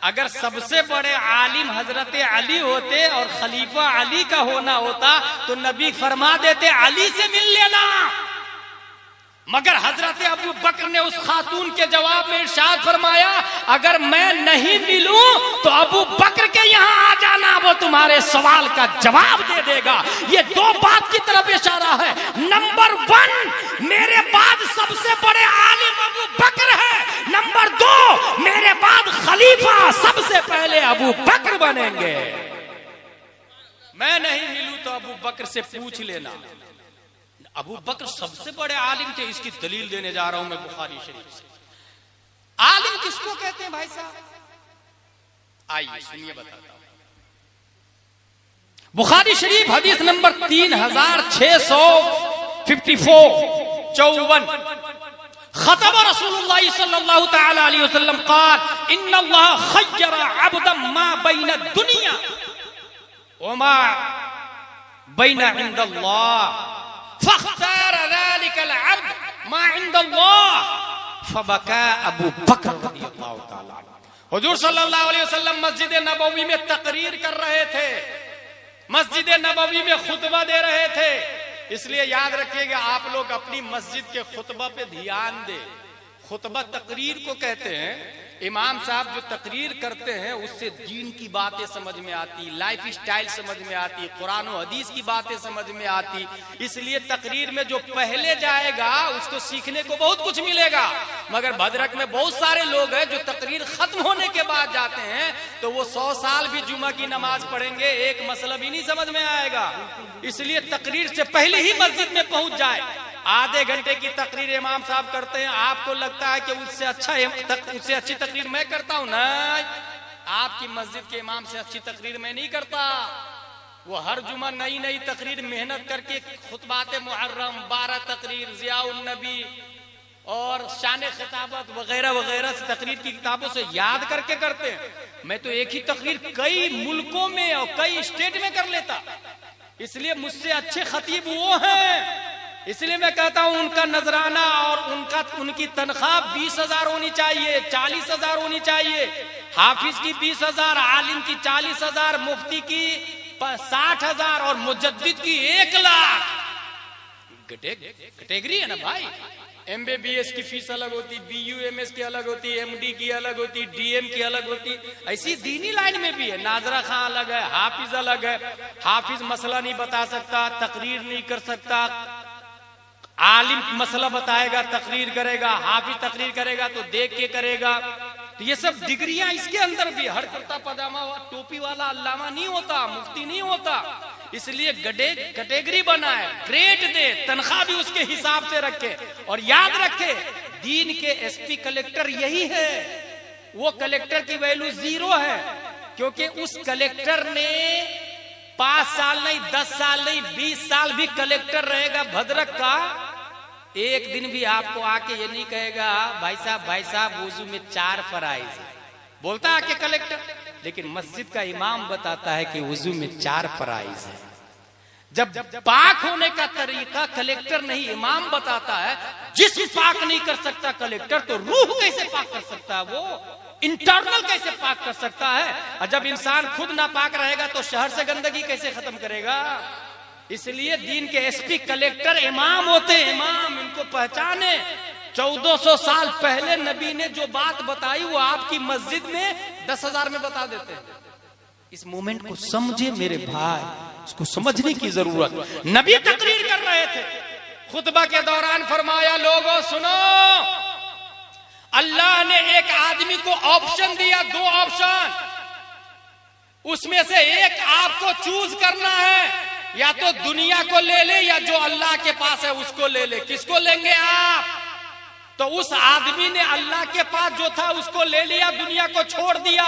अगर सबसे बड़े आलिम हजरत अली होते और खलीफा अली का होना होता तो नबी फरमा देते अली से मिल लेना। मगर हजरत अबू बकर ने उस खातून के जवाब में इरशाद फरमाया, अगर मैं नहीं मिलूं तो अबू बकर के यहाँ आ जाना, वो तुम्हारे सवाल का जवाब दे देगा। ये दो बात की तरफ इशारा है। नंबर 1, मेरे बाद सबसे बड़े आलिम अबू बकर है। नंबर 2, मेरे बाद खलीफा सबसे पहले अबू बकर बनेंगे। मैं नहीं मिलूं तो अबू बकर से पूछ लेना। अबू बकर सबसे बड़े आलिम थे, इसकी दलील देने जा रहा हूं मैं बुखारी शरीफ से। आलिम किसको कहते हैं भाई साहब? आइए सुनिए, बताता हूं। बुखारी शरीफ हदीस नंबर 3654 खतब रसूलुल्लाह सल्लल्लाहु तआला अलैहि वसल्लम क़ाल इन्नल्लाह खय्यर अब्दन मा बैन दुनिया व मा बैन इंदल्लाह फख्तार ज़ालिकल अब्द मा इंदल्लाह फबका अबू बकर रज़ियल्लाहु तआला। हुजूर सल्लल्लाहु अलैहि वसल्लम मस्जिद नबवी में तकरीर कर रहे थे, मस्जिद नबवी में खुतबा दे रहे थे। इसलिए याद रखिएगा, आप लोग अपनी मस्जिद के खुतबा पे ध्यान दें। खुतबा तकरीर को कहते हैं। इमाम साहब जो तकरीर करते हैं उससे दीन की बातें समझ में आती, लाइफ स्टाइल समझ में आती, कुरान और हदीस की बातें समझ में आती। इसलिए तकरीर में जो पहले जाएगा उसको सीखने को बहुत कुछ मिलेगा। मगर भद्रक में बहुत सारे लोग हैं जो तकरीर खत्म होने के बाद जाते हैं तो वो 100 साल भी जुमा की नमाज पढ़ेंगे, एक मसला भी नहीं समझ में आएगा। इसलिए तकरीर से पहले ही मस्जिद में पहुंच जाए। आधे घंटे की तकरीर इमाम साहब करते हैं, आपको लगता है कि उससे अच्छी तकरीर मैं करता हूं। नहीं, आपकी मस्जिद के इमाम से अच्छी तकरीर मैं नहीं करता। वो हर जुमा नई नई तकरीर मेहनत करके खुतबात मुहर्रम, 12 तकरीर, ज़ियाउन नबी और शान खिताबत वगैरह वगैरह से तकरीर की किताबों से याद करके करते हैं। मैं तो एक ही तकरीर कई मुल्कों में और कई स्टेट में कर लेता। इसलिए मुझसे अच्छे खतीब वो हैं। इसलिए मैं कहता हूं उनका नजराना और उनकी तनख्वाह 20,000 होनी चाहिए, 40,000 होनी चाहिए। हाफिज की 20,000, आलिम की 40,000, मुफ्ती की 60,000 और मुजद्दिद की 1 लाख। कैटेगरी है ना भाई। MBBS की फीस अलग होती, BUMS की अलग होती, MD की अलग होती, DM की अलग होती। ऐसी दीनी लाइन में भी है। नाजरा खां अलग है, हाफिज अलग है। हाफिज मसला नहीं बता सकता, तकरीर नहीं कर सकता। आलिम मसला बताएगा, तकरीर करेगा। हाफिज तकरीर करेगा तो देख के करेगा। तो ये सब डिग्रियां इसके अंदर भी। हर कुर्ता पजामा टोपी वाला अल्लामा नहीं होता, मुफ्ती नहीं होता। इसलिए कैटेगरी बनाए, ग्रेड दे, तनख्वाह भी उसके हिसाब से रखे। और याद रखे, दीन के SP कलेक्टर यही है। वो कलेक्टर की वैल्यू 0 है, क्योंकि उस कलेक्टर ने 5 साल नहीं, 10 साल नहीं, 20 साल भी कलेक्टर रहेगा भद्रक का। एक दिन भी आपको आके ये नहीं कहेगा भाई साहब वुजू में 4 फराइज है। बोलता है कि कलेक्टर, लेकिन मस्जिद का इमाम बताता है कि वुजू में 4 फराइज है। जब पाक होने का तरीका कलेक्टर नहीं इमाम बताता है, जिस्म पाक नहीं कर सकता कलेक्टर, तो रूह कैसे पाक कर सकता है वो? इंटरनल कैसे पाक कर सकता है? और जब इंसान खुद नापाक रहेगा तो शहर से गंदगी कैसे खत्म करेगा? इसलिए दीन के एसपी, कलेक्टर इमाम होते हैं। इमाम इनको पहचाने। 1400 साल पहले नबी ने जो बात बताई वो आपकी मस्जिद में 10,000 में बता देते हैं। इस मोमेंट को समझे मेरे भाई, इसको समझने की जरूरत। नबी तकरीर कर रहे थे, खुतबा के दौरान फरमाया, लोगों सुनो, अल्लाह ने एक आदमी को ऑप्शन दिया, 2 ऑप्शन, उसमें से एक आपको चूज करना है, या तो दुनिया को ले ले या जो अल्लाह के पास है उसको ले ले। किसको लेंगे आप? तो उस आदमी ने अल्लाह के पास जो था उसको ले लिया, दुनिया को छोड़ दिया।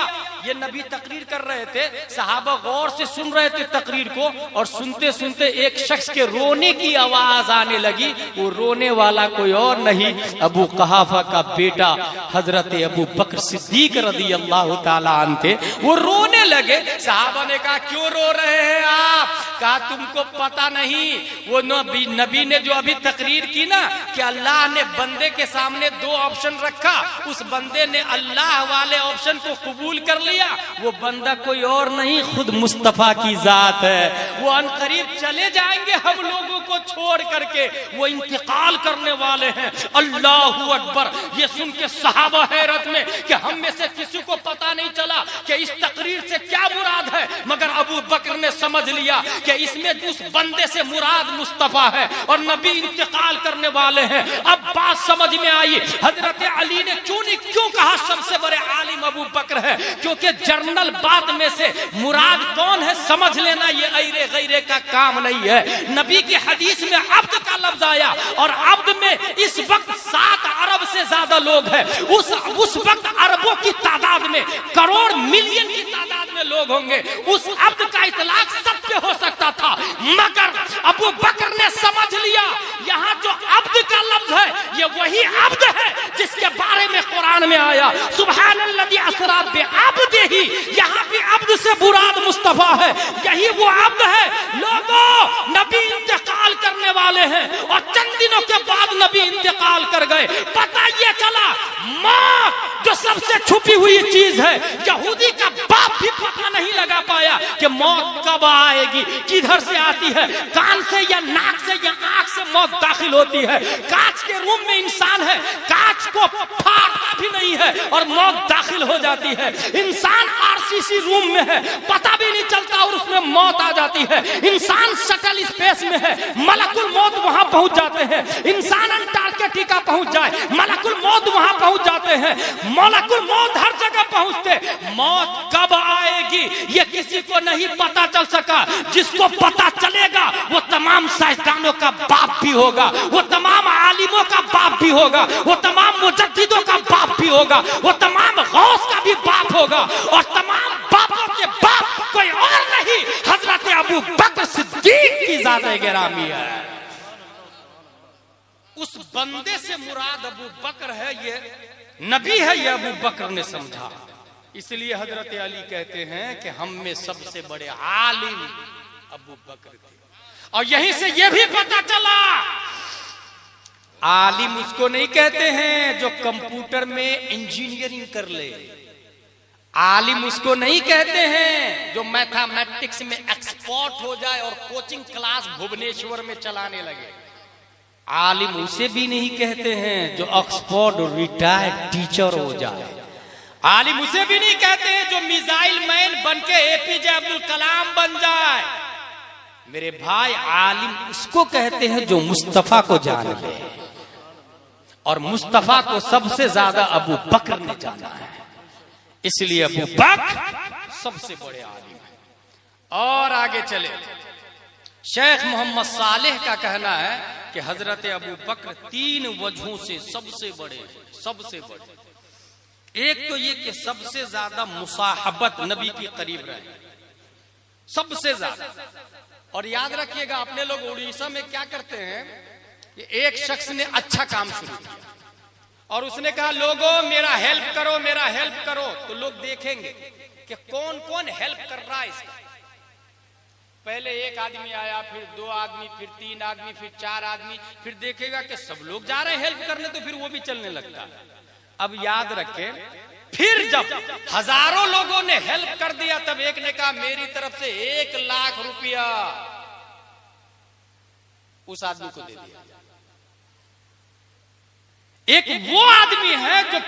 ये नबी तकरीर कर रहे थे, सहाबा गौर से सुन रहे थे तकरीर को, और सुनते सुनते एक शख्स के रोने की आवाज आने लगी। वो रोने वाला कोई और नहीं, अबू कहाफा का बेटा हजरत अबू बकर सिद्दीक रज़ी अल्लाह ताला अन्हु थे। वो रोने लगे। सहाबा ने कहा, क्यों रो रहे हैं आप? कहा, तुमको पता नहीं, वो नबी ने जो अभी तकरीर की ना कि अल्लाह ने बंदे के सामने 2 ऑप्शन रखा, उस बंदे ने अल्लाह वाले ऑप्शन को कबूल कर लिया। वो बंदा कोई और नहीं, खुद मुस्तफा की जात है। वो अनकरीब चले जाएंगे हम लोगों को छोड़ करके, वो इंतकाल करने वाले हैं। अल्लाहू अकबर। ये सुन के सहाबा हैरत में कि हम में से किसी को पता नहीं चला कि इस तकरीर से क्या मुराद है, मगर अबू बकर ने समझ लिया कि इसमें उस बंदे से मुराद मुस्तफा है और नबी इंतकाल करने वाले हैं। अब बात समझ में आई, हजरत अली ने क्यों कहा सबसे बड़े आलिम अबू बकर है? क्योंकि जर्नल बात में से मुराद कौन है समझ लेना ये ऐरे गैरे का काम नहीं है। नबी की हदीस में अब्द का लफ्ज आया, और अब्द में इस वक्त 7 अरब से ज्यादा लोग हैं। उस वक्त अरबों की तादाद में करोड़ मिलियन की तादाद में लोग होंगे। उस अब्द का इतलाक सब पे हो सकता था, मगर अबू बकर ने समझ लिया यहाँ जो अब्द का लफ्ज है ये वही अब्द है जिसके बारे में कुरान में आया, सुब्हानल्लज़ी असरा बिअब्दिही। यहाँ भी अब्द से मुराद मुस्तफा है, यही वो अब्द है। लोगों, नबी इंतकाल करने वाले हैं और चंद दिनों के बाद नबी इंतकाल कर गए। पता ये चला, मौत जो सबसे छुपी हुई चीज है, यहूदी का बाप भी पता नहीं लगा पाया कि मौत कब आएगी, किधर से आती है, कान से या नाक से या आंख से मौत दाखिल होती है। कांच के रूम में इंसान है, कांच को फाड़ता भी नहीं है और मौत दाखिल हो जाती है। इंसान आरसीसी रूम में है, पता भी नहीं चलता और उसमें मौत आ जाती है। इंसान शटल स्पेस में है, मलकुल मौत वहां पहुंच जाते हैं। इंसान अंटार्कटिका पहुंच जाए, मलकुल मौत वहां पहुंच जाते हैं। मलकुल मौत हर जगह पहुंचते। मौत कब आएगी ये किसी को नहीं पता चल सका। जिसको पता चलेगा वो तमाम साइंसदानों का बाप भी होगा, वो तमाम आलिमों का बाप भी होगा, वो तमाम मुजद्दिदों का बाप भी होगा, वो तमाम गौस का भी बाप होगा, और तमाम बापों के बाप कोई और नहीं, हजरत अबू बकर सिद्दीक की ज़ात-ए गिरामी है। उस बंदे से मुराद अबू बकर है, ये नबी है, ये अबू बकर ने समझा। इसलिए हजरत अली कहते हैं कि हम में सबसे बड़े आलिम अबू बकर थे। और यहीं से यह भी पता चला, आलिम उसको नहीं कहते हैं जो कंप्यूटर में इंजीनियरिंग कर ले। आलिम उसको नहीं कहते हैं जो मैथमेटिक्स में एक्सपर्ट हो जाए और कोचिंग क्लास भुवनेश्वर में चलाने लगे। आलिम उसे भी नहीं कहते हैं जो ऑक्सफोर्ड रिटायर्ड टीचर हो जाए। आलिम उसे भी नहीं कहते हैं जो मिसाइल मैन बनके एपीजे अब्दुल कलाम बन जाए। मेरे भाई, आलिम उसको कहते हैं जो मुस्तफा को जान ले, और मुस्तफा को सबसे ज्यादा अबू बकर ने जाना है। इसलिए अबू बकर सबसे बड़े आलिम है। और आगे चले, शेख मोहम्मद सालेह का कहना है कि हजरत अबू बकर 3 वजहों से सबसे बड़े हैं, सबसे बड़े। एक तो ये कि सबसे ज्यादा मुसाहबत नबी के करीब रहे, सबसे ज्यादा। और याद रखिएगा, अपने लोग उड़ीसा में क्या करते हैं, एक शख्स ने अच्छा काम शुरू किया और उसने कहा लोगों मेरा हेल्प करो, मेरा हेल्प करो। तो लोग देखेंगे कि कौन कौन हेल्प कर रहा है इसका। पहले एक आदमी आया, फिर 2 आदमी, फिर 3 आदमी, फिर 4 आदमी, फिर देखेगा कि सब लोग जा रहे हैं हेल्प करने, तो फिर वो भी चलने लगता है। अब याद रखें, फिर जब हजारों लोगों ने हेल्प कर दिया तब एक ने कहा मेरी तरफ से 1 लाख रुपया उस आदमी को दे दिया। एक वो आदमी है जो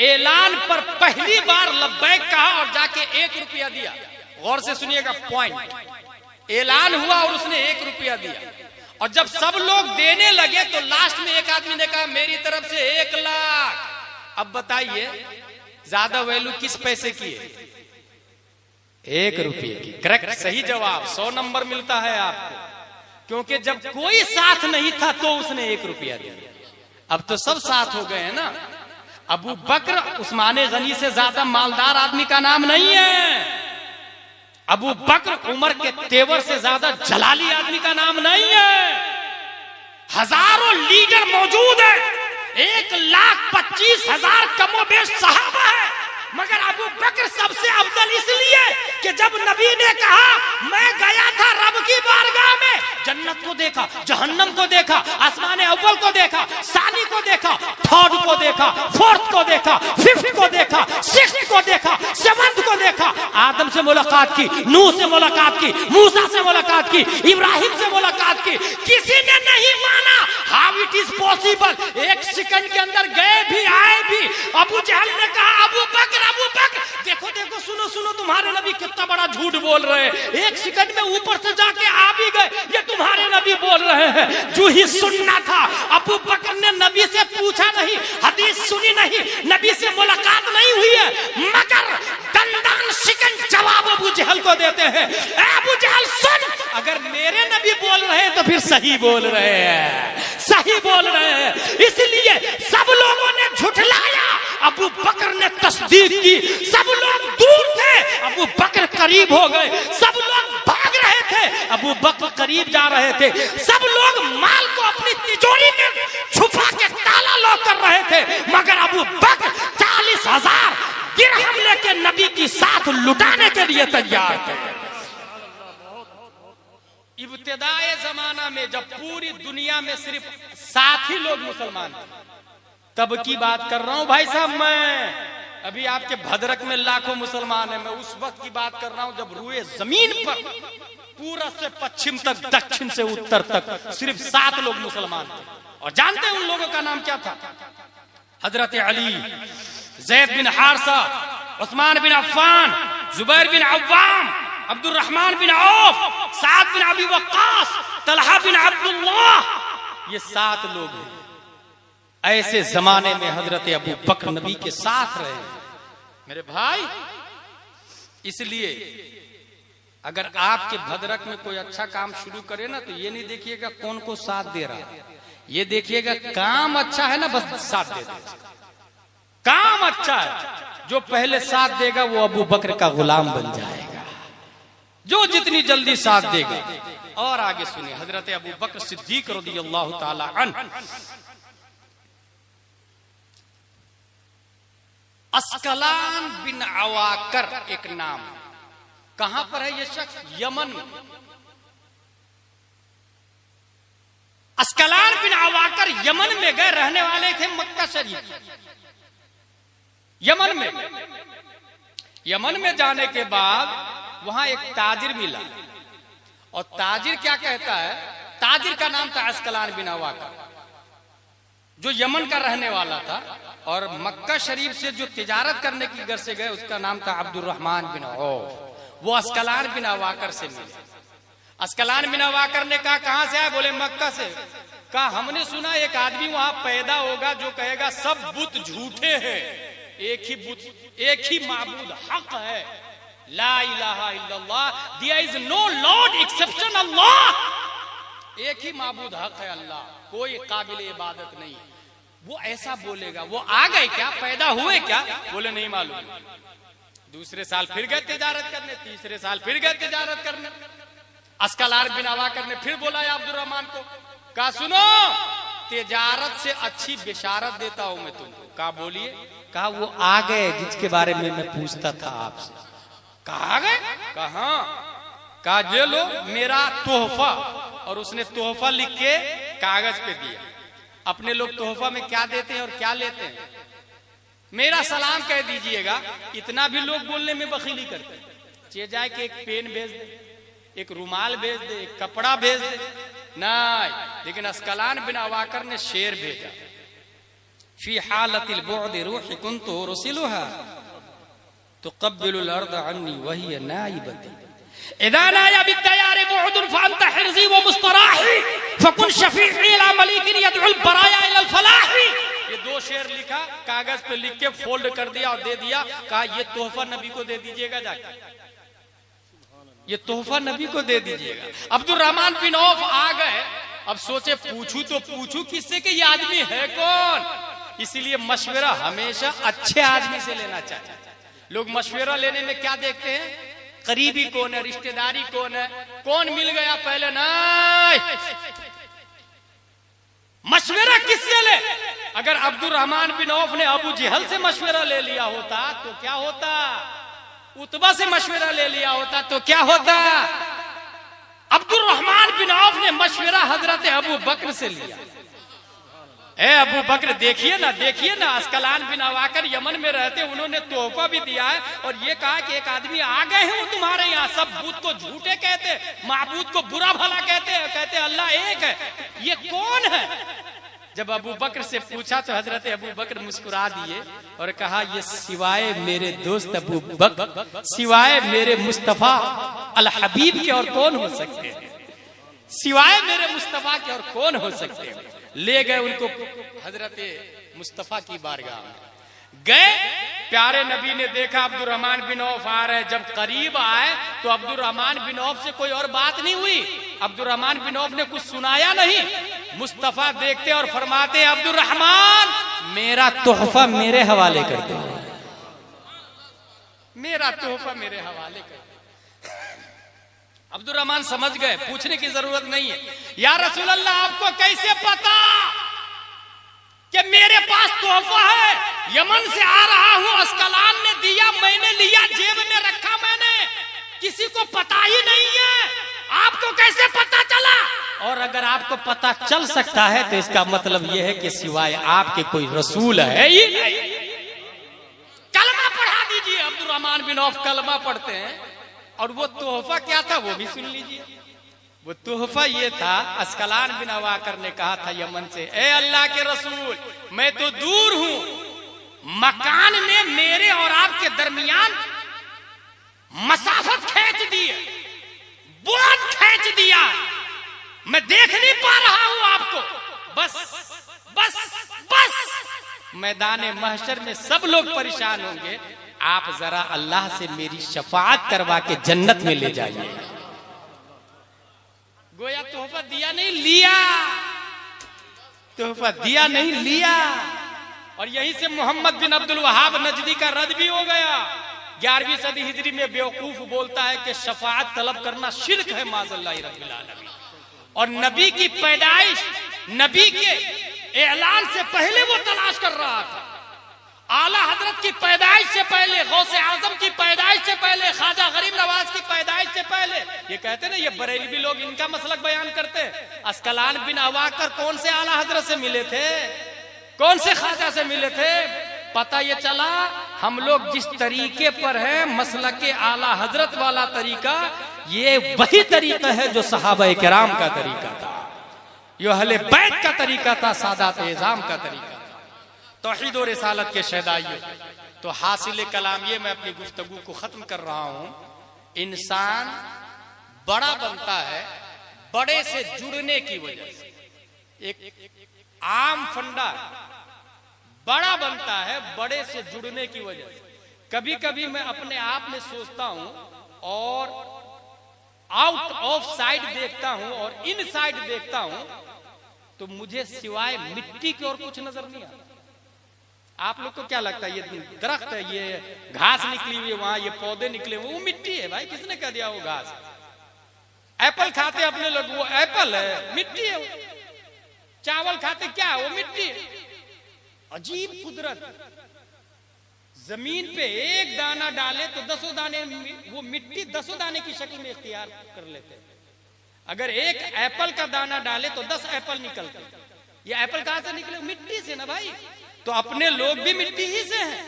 ऐलान पर पहली बार लब्बैक कहा और जाके 1 रुपया दिया। गौर से सुनिएगा पॉइंट। ऐलान हुआ और उसने 1 रुपया दिया और जब सब लोग देने लगे तो लास्ट में एक आदमी ने कहा मेरी तरफ से 1 लाख। अब बताइए ज्यादा वैल्यू किस पैसे की है? 1 रुपये की। करेक्ट, सही जवाब। 100 नंबर मिलता है आपको, क्योंकि जब कोई साथ नहीं था तो उसने 1 रुपया दिया। अब तो सब साथ हो गए हैं ना। अबू बकर उस्माने गनी से ज्यादा मालदार आदमी का नाम नहीं है। अबू बकर उमर के तेवर से ज्यादा जलाली आदमी का नाम नहीं है। हजारों लीडर मौजूद है, 1,25,000 कमोबेश सहाबा है, मगर अबू बकर सबसे अफजल इसलिए कि जब नबी ने कहा मैं गया था रब की बारगाह में, जन्नत को देखा, जहन्नम को देखा, आसमान अव्वल को देखा, सानी को देखा, थर्ड को देखा, फोर्थ को देखा, फिफ्थ को देखा, सिक्स्थ को देखा, सेवंथ को देखा, आदम से मुलाकात की, नूह से मुलाकात की, मूसा से मुलाकात की, इब्राहिम से मुलाकात की। किसी ने नहीं माना how it is possible. 1 second के अंदर गए भी आए भी। अबू जहल ने कहा अबू बकर देखो देखो सुनो सुनो तुम्हारे नबी कितना बड़ा झूठ बोल रहे हैं। 1 सेकंड में ऊपर से जाके आ भी गए, ये तुम्हारे नबी बोल रहे हैं। जो ही सुनना था अबू बकर ने नबी से पूछा नहीं, हदीस सुनी नहीं, नबी से मुलाकात नहीं हुई है, मगर दंदान शिकन जवाब अबू जहल को देते हैं। अबू जहल सुन, अगर मेरे नबी बोल रहे हैं तो फिर सही बोल रहे हैं, सही बोल रहे हैं। इसलिए सब लोगों ने झुठलाया, अबू बकर ने तस्दीक की। सब लोग दूर थे, अबू बकर करीब हो गए। सब लोग भाग रहे थे, अबू बकर करीब जा रहे थे। सब लोग माल को अपनी तिजोरी में छुपा के ताला लॉक कर रहे थे, मगर अबू बकर 40,000 दिरहम लेके नबी की साथ लुटाने के लिए तैयार थे। इब्तिदाए जमाना में जब पूरी दुनिया में सिर्फ 7 ही लोग मुसलमान थे, तब की बात कर रहा हूं भाई साहब मैं। अभी आपके भद्रक में लाखों मुसलमान हैं, मैं उस वक्त की बात कर रहा हूं जब रुए जमीन पर पूरब से पश्चिम तक, दक्षिण से उत्तर तक सिर्फ 7 लोग मुसलमान थे। और जानते हैं उन लोगों का नाम क्या था? हजरत अली, ज़ैद बिन हारिसा, उस्मान बिन अफ़्फ़ान, जुबैर बिन Awwam, Abdul Rahman bin of, साद बिन अबी वक्कास, तलहा बिन अब्दुल्लाह। ये 7 लोग हैं। ऐसे जमाने में हजरत अबू बकर नबी के साथ रहे मेरे भाई। इसलिए अगर आपके भद्रक में कोई अच्छा काम शुरू करे ना तो ये नहीं देखिएगा कौन को साथ दे रहा है, ये देखिएगा काम अच्छा है ना बस साथ दे दे। काम अच्छा है, जो पहले साथ देगा वो अबू बकर का गुलाम बन जाएगा, जो जितनी जल्दी साथ देगा। और आगे सुनिए, हजरत अबू बकर सिद्दीक रज़ियल्लाहु ताला अन्हु, अस्कलान बिन अवाकर एक नाम, कहां पर है ये शख्स? यमन में। अस्कलान बिन अवाकर यमन में गए, रहने वाले थे मक्का शरीफ। यमन में जाने के बाद वहां एक ताजिर मिला, और ताजिर क्या कहता है? ताजिर का नाम था अस्कलान बिन अवाकर, जो यमन का रहने वाला था, और मक्का शरीफ से जो तिजारत करने की घर से गए उसका नाम था अब्दुल रहमान बिन औफ। वो अस्कलान बिन अवाकर से मिले। अस्कलान बिन अवाकर ने कहा कहां से आए? बोले मक्का से। कहा हमने सुना एक आदमी वहां पैदा होगा जो कहेगा सब बुत झूठे हैं, एक ही बुत, एक ही माबूद हक है, ला इलाहा इल्लल्लाह, there is no lord exception Allah. एक ही माबूद हक है अल्लाह, कोई काबिल इबादत नहीं। वो ऐसा बोलेगा। वो आ गए क्या? पैदा हुए क्या? बोले नहीं मालूम। दूसरे साल फिर गए तिजारत करने, तीसरे साल फिर गए तिजारत करने। अस्कलान बिन अवाकर ने फिर बोला अब्दुल रहमान को, कहा सुनो तिजारत से अच्छी बिशारत देता हूं मैं तुमको। कहा बोलिए। कहा वो आ गए जिसके बारे में मैं पूछता था आपसे। कहा आ गए? कहा कहा ये लो मेरा तोहफा, और उसने तोहफा लिख के कागज पे दिया। अपने लोग तोहफा में क्या देते हैं और क्या लेते हैं? मेरा सलाम कह दीजिएगा। इतना भी लोग बोलने में बखीली करते हैं। चे जाए कि एक पेन भेज दे, एक रुमाल भेज दे, एक कपड़ा भेज दे, नहीं। लेकिन अस्कलान बिन अवाकर ने शेर भेजा, फी हालतिल बुअद रूही कुन्तु रुसिलुहा तुक़ब्बिलुल अर्द अन्नी वहिय नाइबती इदा नाया बिद्दयार बुअदुन फअंत हिर्ज़ी व मुस्तराही फकुन शफ़ीई इला मलीकिन यदउल बराया इलल फलाही। ये 2 शेर लिखा, कागज पे लिख के फोल्ड कर दिया और दे दिया। कहा ये तोहफा नबी को दे दीजिएगा, जाके ये तोहफा नबी को दे दीजिएगा। अब्दुर्रहमान बिन औफ आ गए। अब सोचे पूछू तो पूछू किससे कि ये आदमी है कौन। इसीलिए मशवरा हमेशा अच्छे आदमी से लेना चाहिए। लोग मशवरा लेने में क्या देखते हैं, करीबी कौन है, रिश्तेदारी कौन है, कौन मिल गया पहले। नहीं, मशवरा किससे ले। अगर अब्दुर्रहमान बिन औफ ने अबू जहल से मशवरा ले लिया होता तो क्या होता, उतबा से मशवरा ले लिया होता तो क्या होता। अब्दुर्रहमान बिन औफ ने मशवरा हजरत अबू बकर से लिया। ए अबू बकर देखिए ना, अस्कलान बिन अवाकर यमन में रहते, उन्होंने तोहफा भी दिया है और ये कहा कि एक आदमी आ गए हैं वो तुम्हारे यहाँ, सब बुत को झूठे कहते, माबूद को बुरा भला कहते अल्लाह एक है, ये कौन है। जब अबू बकर से पूछा तो हजरत अबू बकर मुस्कुरा दिए और कहा ये सिवाय मेरे दोस्त अबू बकर, सिवाय मेरे मुस्तफा अल हबीब के और कौन हो सकते हैं, सिवाय मेरे मुस्तफा के और कौन हो सकते हैं। ले गए उनको हजरत मुस्तफा की बारगाह में, गए। प्यारे नबी ने देखा अब्दुर्रहमान बिन औफ आ रहे। जब करीब आए तो अब्दुर्रहमान बिन औफ से कोई और बात नहीं हुई, अब्दुर्रहमान बिन औफ ने कुछ सुनाया नहीं। मुस्तफा देखते और फरमाते अब्दुर्रहमान मेरा तोहफा मेरे हवाले कर दो, मेरा तोहफा मेरे हवाले कर दो। अब्दुर्रहमान समझ गए, पूछने की जरूरत नहीं है। या रसूल अल्लाह आपको कैसे पता कि मेरे पास तोहफा है, यमन से आ रहा हूं, अस्कलान ने दिया, मैंने लिया, जेब में रखा मैंने, किसी को पता ही नहीं है, आपको कैसे पता चला। और अगर आपको पता चल सकता है तो इसका मतलब यह है कि सिवाय आपके कोई रसूल है ही नहीं। कलमा पढ़ा दीजिए। अब्दुर्रहमान बिन औफ कलमा पढ़ते हैं और वो तोहफा क्या था वो भी सुन लीजिए। वो तोहफा ये था, अस्कलान बिन अवाकर ने कहा था यमन से, ए अल्लाह के रसूल मैं तो दूर हूं, मकान ने मेरे और आपके दरमियान मसाफत खींच दी है, बुलंद खींच दिया, मैं देख नहीं पा रहा हूं आपको। बस बस बस मैदान महशर में सब लोग परेशान होंगे, आप जरा अल्लाह से मेरी शफाअत करवा के जन्नत में ले जाइए। गोया तोहफा दिया नहीं लिया, तोहफा दिया नहीं लिया। और यहीं से मोहम्मद बिन अब्दुल वहाब नजदी का रद भी हो गया। 11वीं सदी हिजरी में बेवकूफ बोलता है कि शफाअत तलब करना शिर्क है, माज़अल्लाह रब्बिल आलमीन। और नबी की पैदाइश, नबी के ऐलान से पहले वो तलाश कर रहा था। आला हजरत की पैदाइश से पहले, गौसे आजम की पैदाइश से पहले, ख्वाजा गरीब नवाज की पैदाइश से पहले। ये कहते ना, ये बरेलवी लोग इनका मसलक बयान करते। अस्कलान बिन अवाकर कौन से आला हजरत से मिले थे, कौन से ख्वाजा से मिले थे। पता ये चला हम लोग जिस तरीके पर है, मसलके आला हजरत वाला तरीका, ये वही तरीका है जो सहाबा किराम का तरीका था, यो अहले बैत का तरीका था, सादात एज़ाम का तरीका था। तौहीद और रिसालत के शहदाइयों, तो हासिल कलाम ये मैं अपनी गुफ्तगू को खत्म कर रहा हूं। इंसान बड़ा बनता है बड़े से जुड़ने की वजह से। एक आम फंडा बड़ा बनता है बड़े से जुड़ने की वजह से। कभी कभी मैं अपने आप में सोचता हूं और आउट ऑफ साइड देखता हूं और इन साइड देखता हूं, तो मुझे सिवाय मिट्टी की और कुछ नजर नहीं आता। आप लोग को क्या लगता है, ये दरख्त है, ये घास निकली हुई है, वहां ये पौधे निकले हुए, वो मिट्टी है भाई, किसने कह दिया वो घास। एप्पल खाते अपने लोग, वो एप्पल है, मिट्टी है। चावल खाते क्या, वो मिट्टी है। अजीब कुदरत, जमीन पे एक दाना डाले तो 10 दाने, वो मिट्टी 10 दाने की शक्ल में इख्तियार कर लेते हैं। अगर एक एप्पल का दाना डाले तो 10 एप्पल निकलते। ये एप्पल कहां से निकले, मिट्टी से ना भाई। तो तो अपने लोग भी मिट्टी ही से हैं,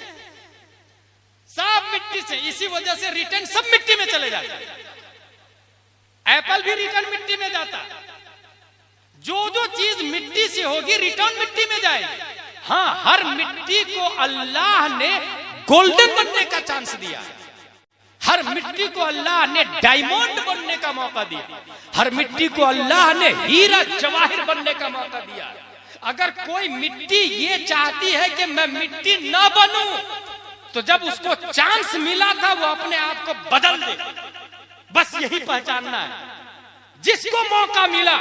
सब मिट्टी से, इसी वजह से रिटर्न सब मिट्टी में चले जाते हैं। एप्पल भी रिटर्न मिट्टी में जाता, जो चीज मिट्टी से होगी रिटर्न मिट्टी में जाएगी। हाँ, हर मिट्टी को अल्लाह ने गोल्डन बनने का चांस दिया, हर मिट्टी को अल्लाह ने डायमंड बनने का मौका दिया, हर मिट्टी को अल्लाह ने हीरा जवाहिर बनने का मौका दिया। अगर कोई मिट्टी ये चाहती है कि मैं मिट्टी ना बनूं, तो जब उसको चांस मिला था वो अपने आप को बदल दे, बस यही पहचानना है। जिसको मौका मिला,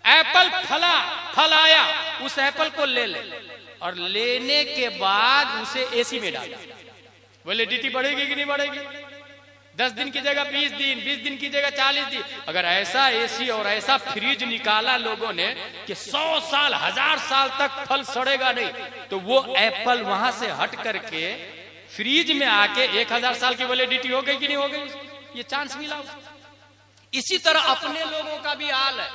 एप्पल फलाया, उस एप्पल को ले और लेने के बाद उसे एसी में डाल। वैलिडिटी बढ़ेगी कि नहीं बढ़ेगी? 10 दिन की जगह 20 दिन, 20 दिन की जगह 40 दिन। अगर ऐसा एसी और ऐसा फ्रिज निकाला लोगों ने कि 100 साल 1000 साल तक फल सड़ेगा नहीं, तो वो एप्पल वहां से हट करके फ्रिज में आके 1000 साल की वैलिडिटी हो गई कि नहीं हो गई? ये चांस मिला। इसी तरह अपने लोगों का भी हाल है।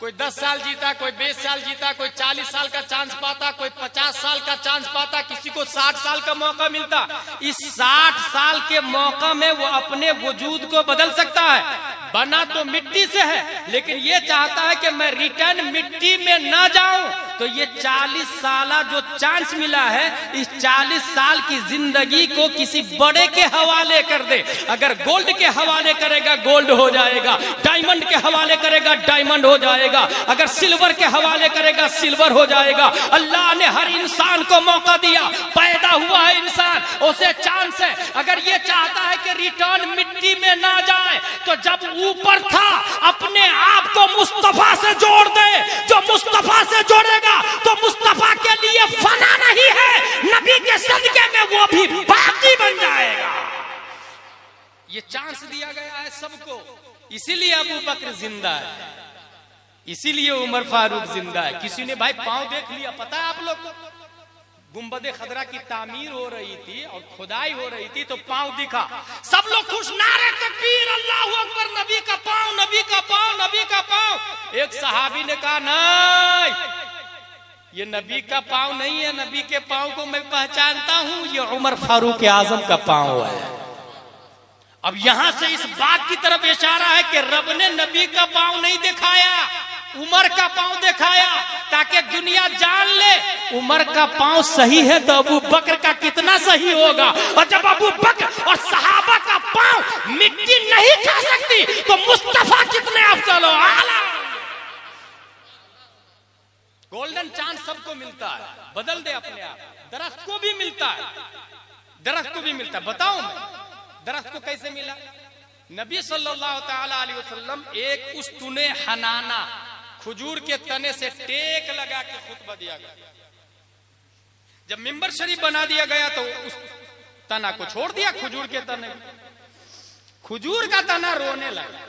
कोई 10 साल जीता, कोई 20 साल जीता, कोई 40 साल का चांस पाता, कोई 50 साल का चांस पाता, किसी को 60 साल का मौका मिलता। इस 60 साल के मौका में वो अपने वजूद को बदल सकता है। बना तो मिट्टी से है, लेकिन ये चाहता है कि मैं रिटर्न मिट्टी में ना जाऊं, तो ये 40 साल जो चांस मिला है, इस 40 साल की जिंदगी को किसी बड़े के हवाले कर दे। अगर गोल्ड के हवाले करेगा, गोल्ड हो जाएगा। डायमंड के हवाले करेगा, डायमंड हो जाएगा। अगर सिल्वर के हवाले करेगा, सिल्वर हो जाएगा। अल्लाह ने हर इंसान को मौका दिया, पैदा हुआ है इंसान, उसे चांस है। अगर ये चाहता है कि रिटर्न मिट्टी में ना जाए, तो जब ऊपर था अपने आप को मुस्तफा से जोड़ दे। जो मुस्तफा से जोड़ेगा तो मुस्तफा के लिए फना नहीं है, नबी के सदके में वो भी बाकी बन जाएगा। ये चांस दिया गया है सबको। इसीलिए अबू बकर जिंदा है, इसीलिए उमर फारूक जिंदा है। किसी ने भाई पांव देख लिया, पता है आप लोग को? गुंबदे खदरा की तामीर हो रही थी और खुदाई हो रही थी, तो पांव दिखा, सब लोग खुश, नारे तकबीर, अल्लाहू अकबर, नबी का पांव, नबी का पांव, नबी का पांव। एक सहाबी ने कहा नहीं, ये नबी का पांव नहीं है, नबी के पांव को मैं पहचानता हूं, ये उमर फारूक आजम का पांव है। अब यहां से इस बात की तरफ इशारा है कि रब ने नबी का पांव नहीं दिखाया, उमर का पांव दिखाया, ताकि दुनिया जान ले उमर का पांव सही है तो अबू बकर का कितना सही होगा। और जब अबू बकर और सहाबा का पांव मिट्टी नहीं खा सकती, तो मुस्तफा कितने अफजल हो, आला। गोल्डन चांस सबको मिलता है, बदल दे अपने आप। दरख्त को भी मिलता है, दरख्त को भी मिलता है। बताओ मैं दरख्त को कैसे मिला? नबी सल्लल्लाहु ताला अलैहि वसल्लम एक उस्तुने हनाना, खजूर के तने से टेक लगा के खुतबा दिया गया। जब मिंबर शरीफ बना दिया गया तो उस तना को छोड़ दिया, खजूर के तने। खजूर का तना रोने लगा,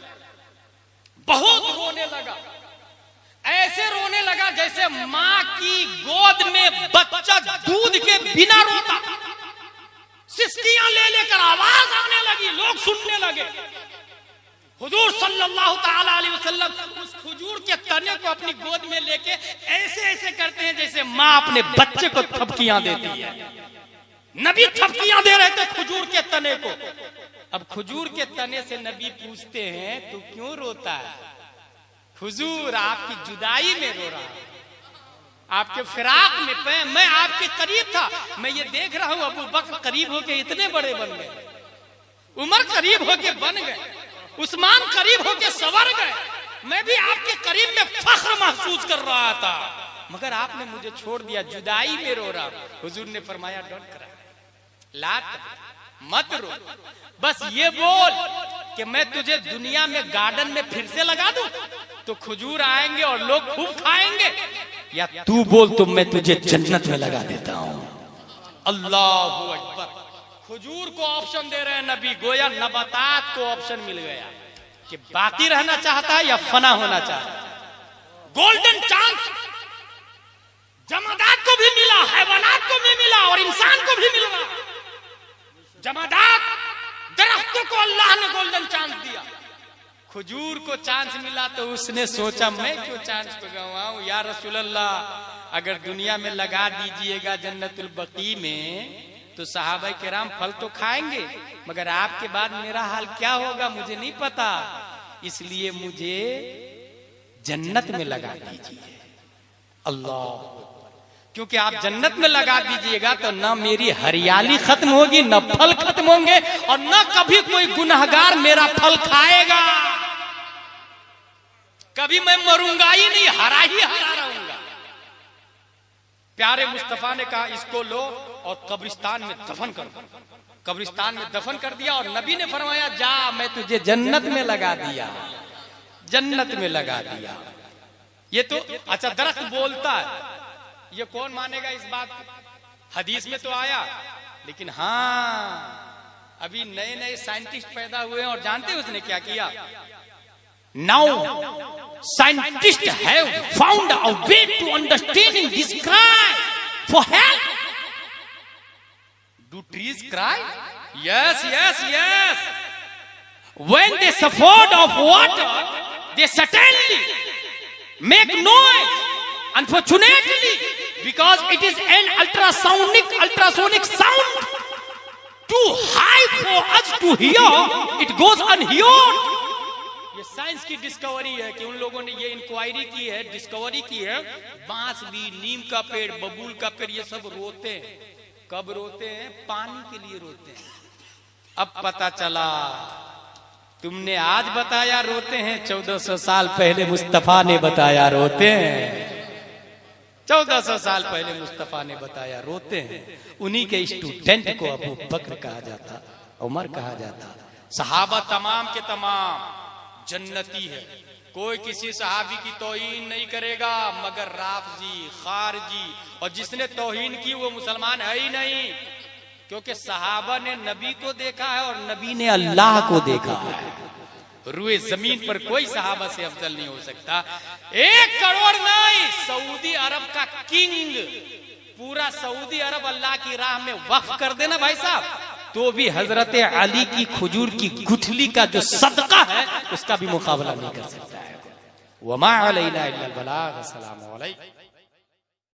बहुत रोने लगा, ऐसे रोने लगा जैसे माँ की गोद में बच्चा दूध के बिना रोता। सिस्कियां ले लेकर आवाज आने लगी, लोग सुनने लगे। हुजूर सल्लल्लाहु ताला अलैहि वसल्लम उस खजूर के तने को अपनी गोद में लेके ऐसे ऐसे करते हैं जैसे माँ अपने बच्चे को थपकियां देती है। नबी थपकियां दे रहे थे खजूर के तने को। अब खजूर के तने से नबी पूछते हैं, तू क्यों रोता है? हुजूर आपकी जुदाई में रो रहा हूं, आपके फिराक में। मैं आपके करीब था, मैं ये देख रहा हूं अबू बकर करीब होके इतने बड़े बन गए, उमर करीब होके बन गए, उस्मान करीब होके सवर गए। मैं भी आपके करीब में फख्र महसूस कर रहा था, मगर आपने मुझे छोड़ दिया, जुदाई में रो रहा हूं। हुजूर ने फरमाया डोंट क्राई, मत रो, बस ये बोल कि मैं तुझे दुनिया में गार्डन में फिर से लगा दूं तो खजूर आएंगे और लोग खूब खाएंगे, या तू बोल तो मैं तुझे जन्नत में लगा देता हूं। अल्लाहू अकबर। खजूर को ऑप्शन दे रहे हैं नबी, गोया नबातात को ऑप्शन मिल गया कि बाकी रहना चाहता है या फना होना चाहता है। गोल्डन चांस जमादात को भी मिला, हैवानात को भी मिला और इंसान को भी मिल रहा। जमादात दरख्तों को अल्लाह ने गोल्डन चांस दिया, खजूर को चांस मिला तो उसने सोचा मैं क्यों चांस को गंवाऊं, या रसूल अल्लाह अगर दुनिया में लगा दीजिएगा जन्नतुल बकी में तो सहाबा किराम फल तो खाएंगे, मगर आपके बाद मेरा हाल क्या होगा मुझे नहीं पता, इसलिए मुझे जन्नत में लगा दीजिए। अल्लाह, क्योंकि आप जन्नत में लगा दीजिएगा तो ना मेरी हरियाली खत्म होगी, ना फल खत्म होंगे, और ना कभी कोई गुनहगार मेरा फल खाएगा। कभी मैं मरूंगा ही नहीं, हरा ही हरा रहूंगा। प्यारे मुस्तफा ने कहा इसको लो और कब्रिस्तान में दफन करो। कब्रिस्तान में दफन कर दिया और नबी ने फरमाया जा, मैं तुझे जन्नत में लगा दिया, जन्नत में लगा दिया। ये तो अच्छा दरख्त बोलता है, ये कौन मानेगा इस बात को? हदीस में तो आया, लेकिन हाँ अभी नए नए साइंटिस्ट पैदा हुए हैं और जानते हैं उसने क्या किया? Now scientist have found a way to understanding this cry for help. Do trees cry? Yes yes yes. When they suffered of water they suddenly make noise. Unfortunately, because it is an ultrasonic sound, too high for us to hear, it goes unheard. ये science की discovery है कि उन लोगों ने ये inquiry की है, डिस्कवरी की है। बांस भी, नीम का पेड़, बबूल का पेड़, ये सब रोते हैं। कब रोते हैं? पानी के लिए रोते हैं। अब पता चला, तुमने आज बताया रोते हैं, 1400 साल पहले मुस्तफा ने बताया रोते हैं। 1400 साल पहले मुस्तफा ने बताया रोते हैं। उन्हीं के स्टूडेंट को अबू बकर कहा जाता, उमर कहा जाता। सहाबा तमाम के तमाम जन्नती है, कोई किसी सहाबी की तौहीन नहीं करेगा मगर राफजी, खारजी, और जिसने तौहीन की वो मुसलमान है ही नहीं, क्योंकि सहाबा ने नबी को देखा है और नबी ने अल्लाह को देखा है। रुए जमीन पर कोई सहाबा से अफजल नहीं हो सकता। 1 करोड़ नहीं, सऊदी अरब का किंग, पूरा सऊदी अरब अल्लाह की राह में वक्फ कर देना भाई साहब, तो भी हजरत अली की खजूर की गुठली का जो सदका है उसका भी मुकाबला नहीं कर सकता है। वमा अलैना इल्लल बलाग। अस्सलामु अलैकुम।